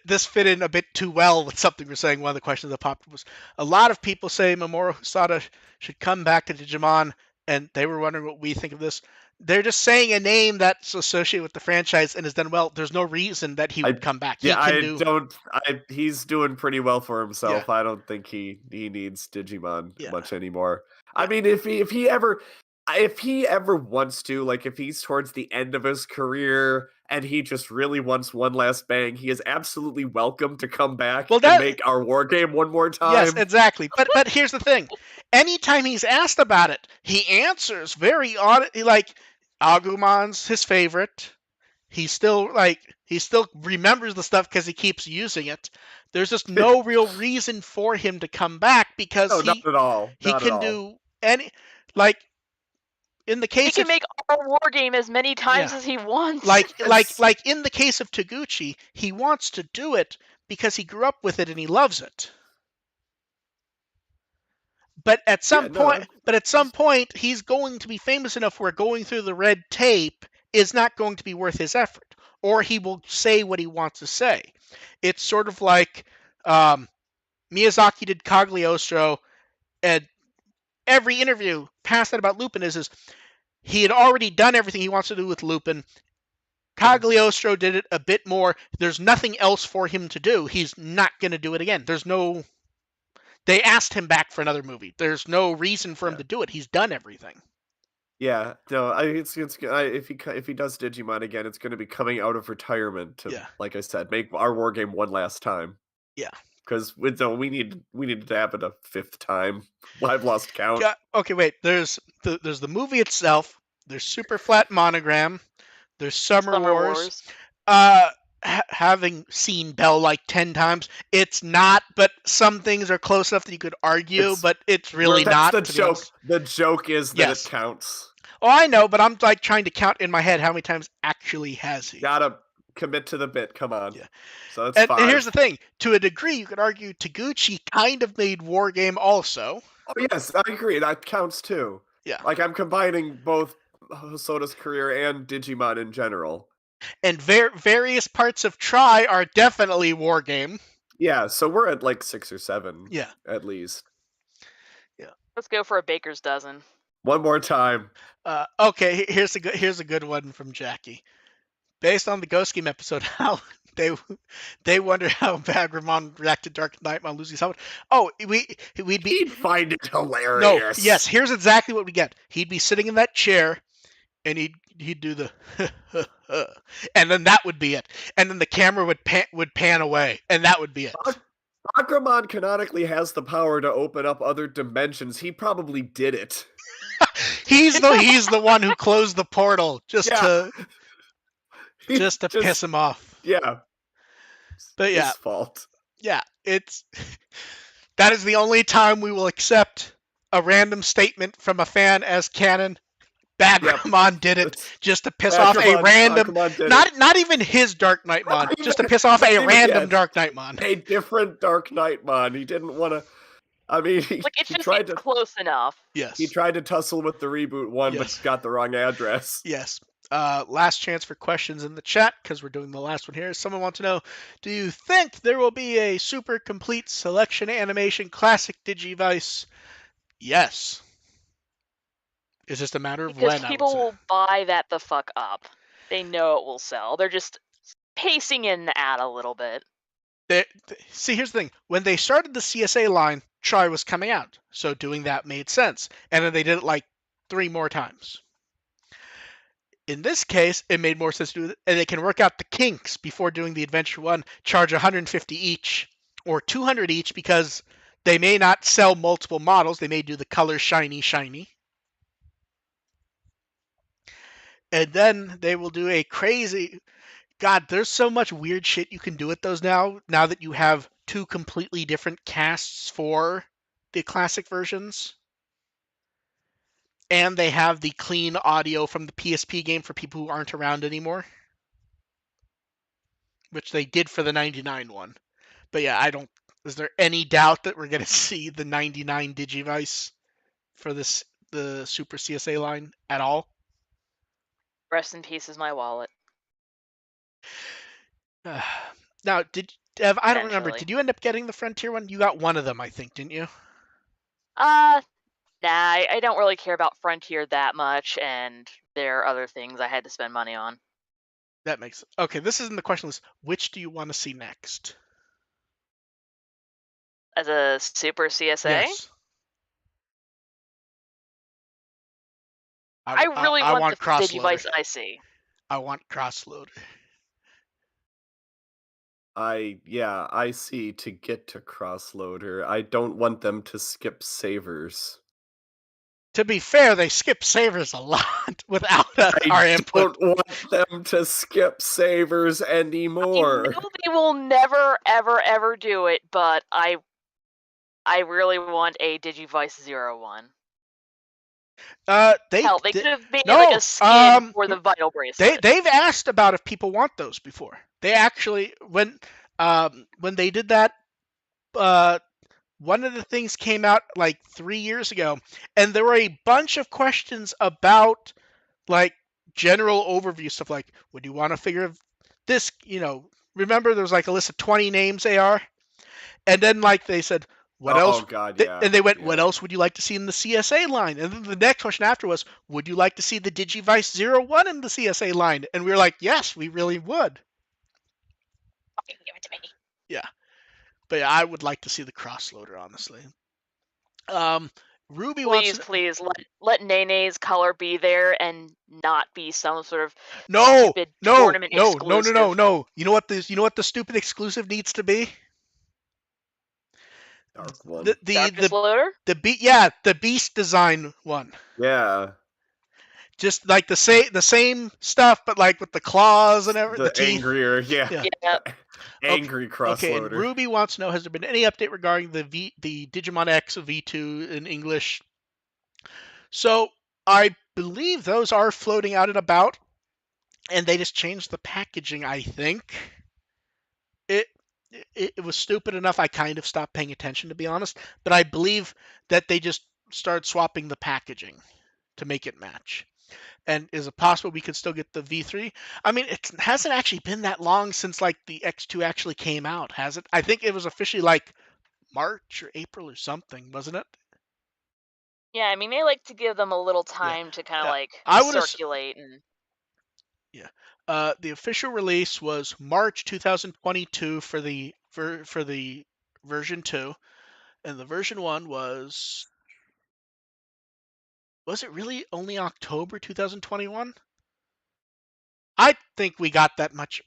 Speaker 1: this fit in a bit too well with something we're saying. One of the questions that popped up was a lot of people say Mamoru Hosoda should come back to Digimon, and they were wondering what we think of this. They're just saying a name that's associated with the franchise and is done well. There's no reason that he
Speaker 2: I
Speaker 1: would come back. He
Speaker 2: yeah,
Speaker 1: can
Speaker 2: I
Speaker 1: do
Speaker 2: don't. He's doing pretty well for
Speaker 1: yeah,
Speaker 2: himself. I don't think he needs Digimon
Speaker 1: yeah,
Speaker 2: much anymore. I
Speaker 1: yeah.
Speaker 2: mean, if he ever wants to, like, if he's towards the end of his career and he just really wants one last bang, he is absolutely welcome to come back
Speaker 1: Well,
Speaker 2: and
Speaker 1: that
Speaker 2: make our war game one more
Speaker 1: yes,
Speaker 2: time.
Speaker 1: exactly. But here's the thing. Anytime he's asked about it, he answers very odd. Like Agumon's his favorite. He still remembers the stuff because he keeps using it. There's just no real reason for him to come back because
Speaker 2: No, not at all.
Speaker 1: he
Speaker 2: Not at
Speaker 1: can
Speaker 2: all.
Speaker 1: do any like in the
Speaker 3: He
Speaker 1: case
Speaker 3: can
Speaker 1: of
Speaker 3: make our war game as many times
Speaker 1: yeah
Speaker 3: as he wants.
Speaker 2: Yes.
Speaker 1: like in the case of Taguchi, he wants to do it because he grew up with it and he loves it.
Speaker 2: Yeah, no,
Speaker 1: But at some point, he's going to be famous enough where going through the red tape is not going to be worth his effort, or he will say what he wants to say. It's sort of like Miyazaki did Cagliostro, and every interview past that about Lupin is he had already done everything he wants to do with Lupin. Cagliostro did it a bit more. There's nothing else for him to do. He's not going to do it again. They asked him back for another movie. There's no reason for him
Speaker 2: yeah.
Speaker 1: to do it. He's done everything.
Speaker 2: Yeah, no, if he does Digimon again, it's going to be coming out of retirement to,
Speaker 1: Yeah.
Speaker 2: like I said, make our war game one last time.
Speaker 1: Yeah.
Speaker 2: Because we need to have it a fifth time. I've lost count.
Speaker 1: Okay, wait. There's the movie itself. There's Super Flat Monogram. There's Summer Wars. Having seen Bell like 10 times, it's not, but some things are close enough that you could argue, but it's really
Speaker 2: That's
Speaker 1: not.
Speaker 2: the
Speaker 1: To be
Speaker 2: joke.
Speaker 1: honest.
Speaker 2: The joke is that
Speaker 1: Yes.
Speaker 2: it counts.
Speaker 1: Oh, I know, but I'm like trying to count in my head how many times actually has he.
Speaker 2: Gotta commit to the bit. Come on.
Speaker 1: Yeah.
Speaker 2: So it's
Speaker 1: And
Speaker 2: five.
Speaker 1: here's the thing: to a degree, you could argue Taguchi kind of made Wargame also.
Speaker 2: Oh yes, I agree. That counts too.
Speaker 1: Yeah.
Speaker 2: Like I'm combining both Hosoda's career and Digimon in general.
Speaker 1: And various parts of Try are definitely Wargame.
Speaker 2: Yeah, so we're at like 6 or 7.
Speaker 1: Yeah.
Speaker 2: At least.
Speaker 1: Yeah.
Speaker 3: Let's go for a baker's dozen.
Speaker 2: One more time.
Speaker 1: Okay, here's a good one from Jackie. Based on the Ghost Game episode, how they wonder how Bagramon reacted to Dark Knightmon losing someone. Oh, we'd be
Speaker 2: He'd find it
Speaker 1: no.
Speaker 2: hilarious.
Speaker 1: Yes, here's exactly what we get. He'd be sitting in that chair, and he'd do the, and then that would be it. And then the camera would pan away, and that would be it.
Speaker 2: Agramon canonically has the power to open up other dimensions. He probably did it.
Speaker 1: He's the one who closed the portal just to piss him off.
Speaker 2: Yeah.
Speaker 1: But yeah,
Speaker 2: his fault.
Speaker 1: Yeah, that is the only time we will accept a random statement from a fan as canon. Bagramon did it just to piss off a random, not even his Dark Knightmon, just to piss off a random Dark Knightmon.
Speaker 2: A different Dark Knightmon. He didn't want to. I mean, he tried to
Speaker 3: close enough.
Speaker 1: Yes.
Speaker 2: He tried to tussle with the reboot one, but got the wrong address.
Speaker 1: Yes. Last chance for questions in the chat because we're doing the last one here. Someone wants to know, do you think there will be a super complete selection animation classic Digivice? Yes. It's just a matter of
Speaker 3: Because
Speaker 1: when, I would
Speaker 3: people
Speaker 1: say.
Speaker 3: will buy that the fuck up. They know it will sell. They're just pacing in the ad a little bit.
Speaker 1: See, here's the thing. When they started the CSA line, Try was coming out, so doing that made sense. And then they did it like 3 more times. In this case, it made more sense to do it, and they can work out the kinks before doing the Adventure 1, charge 150 each, or 200 each, because they may not sell multiple models. They may do the color shiny. And then they will do a crazy... God, there's so much weird shit you can do with those now that you have 2 completely different casts for the classic versions. And they have the clean audio from the PSP game for people who aren't around anymore, which they did for the 99 one. But yeah, is there any doubt that we're going to see the 99 Digivice for the Super CSA line at all?
Speaker 3: Rest in peace is my wallet.
Speaker 1: Now, Dev, I don't remember.
Speaker 3: Eventually.
Speaker 1: Did you end up getting the Frontier one? You got one of them, I think, didn't you?
Speaker 3: Nah, I don't really care about Frontier that much, and there are other things I had to spend money on.
Speaker 1: That makes sense. Okay, this isn't the question list. Which do you want to see next?
Speaker 3: As a Super CSA?
Speaker 1: Yes.
Speaker 3: I really
Speaker 1: I
Speaker 3: want
Speaker 1: want
Speaker 3: the
Speaker 1: Crossloader.
Speaker 3: Digivice IC.
Speaker 1: I want Crossloader.
Speaker 2: I see to get to Crossloader. I don't want them to skip savers.
Speaker 1: To be fair, they skip savers a lot without our
Speaker 2: I
Speaker 1: input.
Speaker 2: don't want them to skip savers anymore.
Speaker 3: I know they will never, ever do it, but I really want a Digivice 01. Hell, they could have made like a skin for the Vital bracelet.
Speaker 1: They've asked about if people want those before. They actually when they did that, one of the things came out like 3 years ago, and there were a bunch of questions about like general overview stuff, like, would you want to figure this? Remember there was like a list of 20 names AR, and then like they said, what else?
Speaker 2: Oh God, yeah.
Speaker 1: And they went,
Speaker 2: yeah.
Speaker 1: what else would you like to see in the CSA line? And then the next question after was, would you like to see the Digivice 01 in the CSA line? And we were like, yes, we really would.
Speaker 3: Fucking give it to me.
Speaker 1: Yeah. But yeah, I would like to see the Crossloader, honestly. Ruby wants to...
Speaker 3: Please, let Nene's color be there and not be some sort of
Speaker 1: No,
Speaker 3: stupid tournament exclusive.
Speaker 1: No. You know what the stupid exclusive needs to be?
Speaker 2: Dark one.
Speaker 3: Darkness Loader?
Speaker 1: The Beast design one.
Speaker 2: Yeah.
Speaker 1: Just like the same stuff, but like with the claws and everything.
Speaker 2: The
Speaker 1: teeth.
Speaker 2: angrier, yeah. Angry Crossloader.
Speaker 1: Okay, and Ruby wants to know, has there been any update regarding the Digimon X V2 in English? So I believe those are floating out and about, and they just changed the packaging, I think. It was stupid enough I kind of stopped paying attention, to be honest, but I believe that they just started swapping the packaging to make it match. And is it possible we could still get the V3? I mean, it hasn't actually been that long since like the X2 actually came out, has it? I think it was officially like March or April or something, wasn't it?
Speaker 3: Yeah, I mean, they like to give them a little time to kind of like circulate and...
Speaker 1: Yeah. The official release was March 2022 for the version 2, and the version 1 was it really only October 2021? I think we got that much.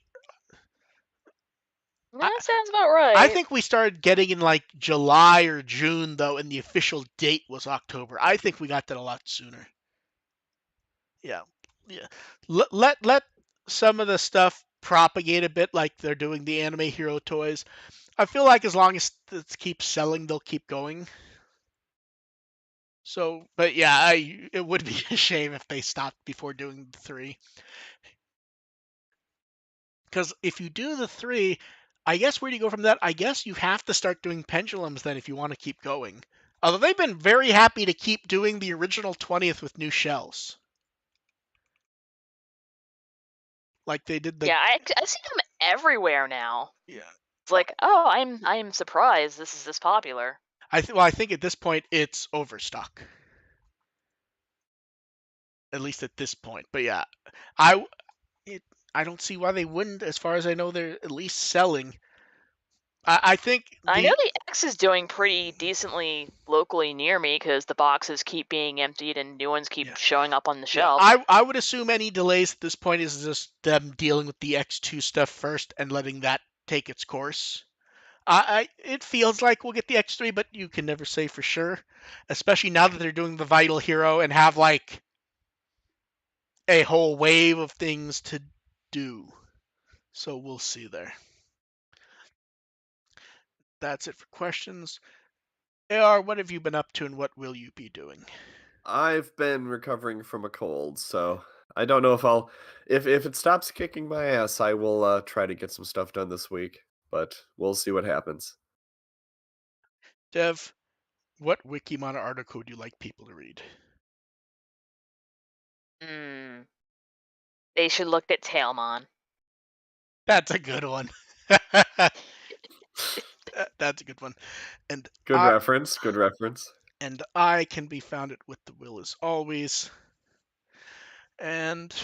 Speaker 3: That sounds about right.
Speaker 1: I think we started getting in like July or June though, and the official date was October. I think we got that a lot sooner. Yeah. Let some of the stuff propagate a bit, like they're doing the anime hero toys. I feel like as long as it keeps selling, they'll keep going. So, but yeah, it would be a shame if they stopped before doing the 3. Because if you do the 3, I guess where do you go from that? I guess you have to start doing pendulums then if you want to keep going. Although they've been very happy to keep doing the original 20th with new shells. like they did the
Speaker 3: Yeah, I see them everywhere now.
Speaker 1: yeah.
Speaker 3: It's like, oh, I'm surprised this is this popular.
Speaker 1: I think at this point it's overstock. At least at this point. But yeah, I it, I don't see why they wouldn't. As far as I know, they're at least selling. I think
Speaker 3: I know
Speaker 1: the
Speaker 3: the X is doing pretty decently locally near me because the boxes keep being emptied and new ones keep
Speaker 1: yeah
Speaker 3: showing up on the
Speaker 1: yeah
Speaker 3: shelf.
Speaker 1: I would assume any delays at this point is just them dealing with the X2 stuff first and letting that take its course. It feels like we'll get the X3, but you can never say for sure, especially now that they're doing the Vital Hero and have like a whole wave of things to do. So we'll see there. That's it for questions. AR, what have you been up to and what will you be doing?
Speaker 2: I've been recovering from a cold, so I don't know if I'll if it stops kicking my ass, I will try to get some stuff done this week, but we'll see what happens.
Speaker 1: Dev, what Wikimon article would you like people to read?
Speaker 3: Hmm. They should look at Tailmon.
Speaker 1: That's a good one. That's a good one. And
Speaker 2: Good
Speaker 1: I
Speaker 2: reference, good reference.
Speaker 1: and I can be found at With the Will as always. And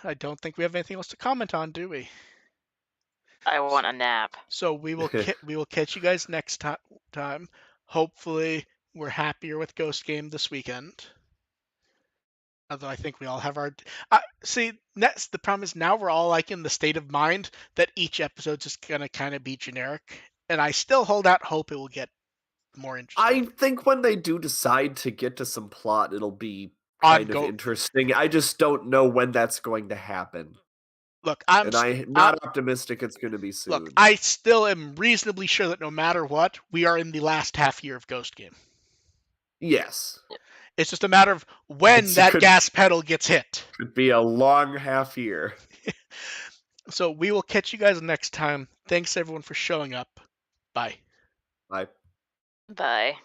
Speaker 1: I don't think we have anything else to comment on, do we?
Speaker 3: I want a nap.
Speaker 1: So we will catch you guys next time. Hopefully, we're happier with Ghost Game this weekend. Although I think we all have our see. That's the problem is now we're all like in the state of mind that each episode's just gonna kind of be generic, and I still hold out hope it will get more
Speaker 2: I
Speaker 1: interesting.
Speaker 2: think when they do decide to get to some plot, it'll be
Speaker 1: On
Speaker 2: kind of
Speaker 1: go,
Speaker 2: interesting. I just don't know when that's going to happen.
Speaker 1: look,
Speaker 2: And I'm
Speaker 1: I,
Speaker 2: not optimistic it's going to be
Speaker 1: look,
Speaker 2: soon.
Speaker 1: I still am reasonably sure that no matter what, we are in the last half year of Ghost Game.
Speaker 2: Yes.
Speaker 1: It's just a matter of when
Speaker 2: It
Speaker 1: that gas pedal gets hit.
Speaker 2: could be a long half year.
Speaker 1: So we will catch you guys next time. Thanks everyone for showing up. Bye.
Speaker 2: I
Speaker 3: Bye.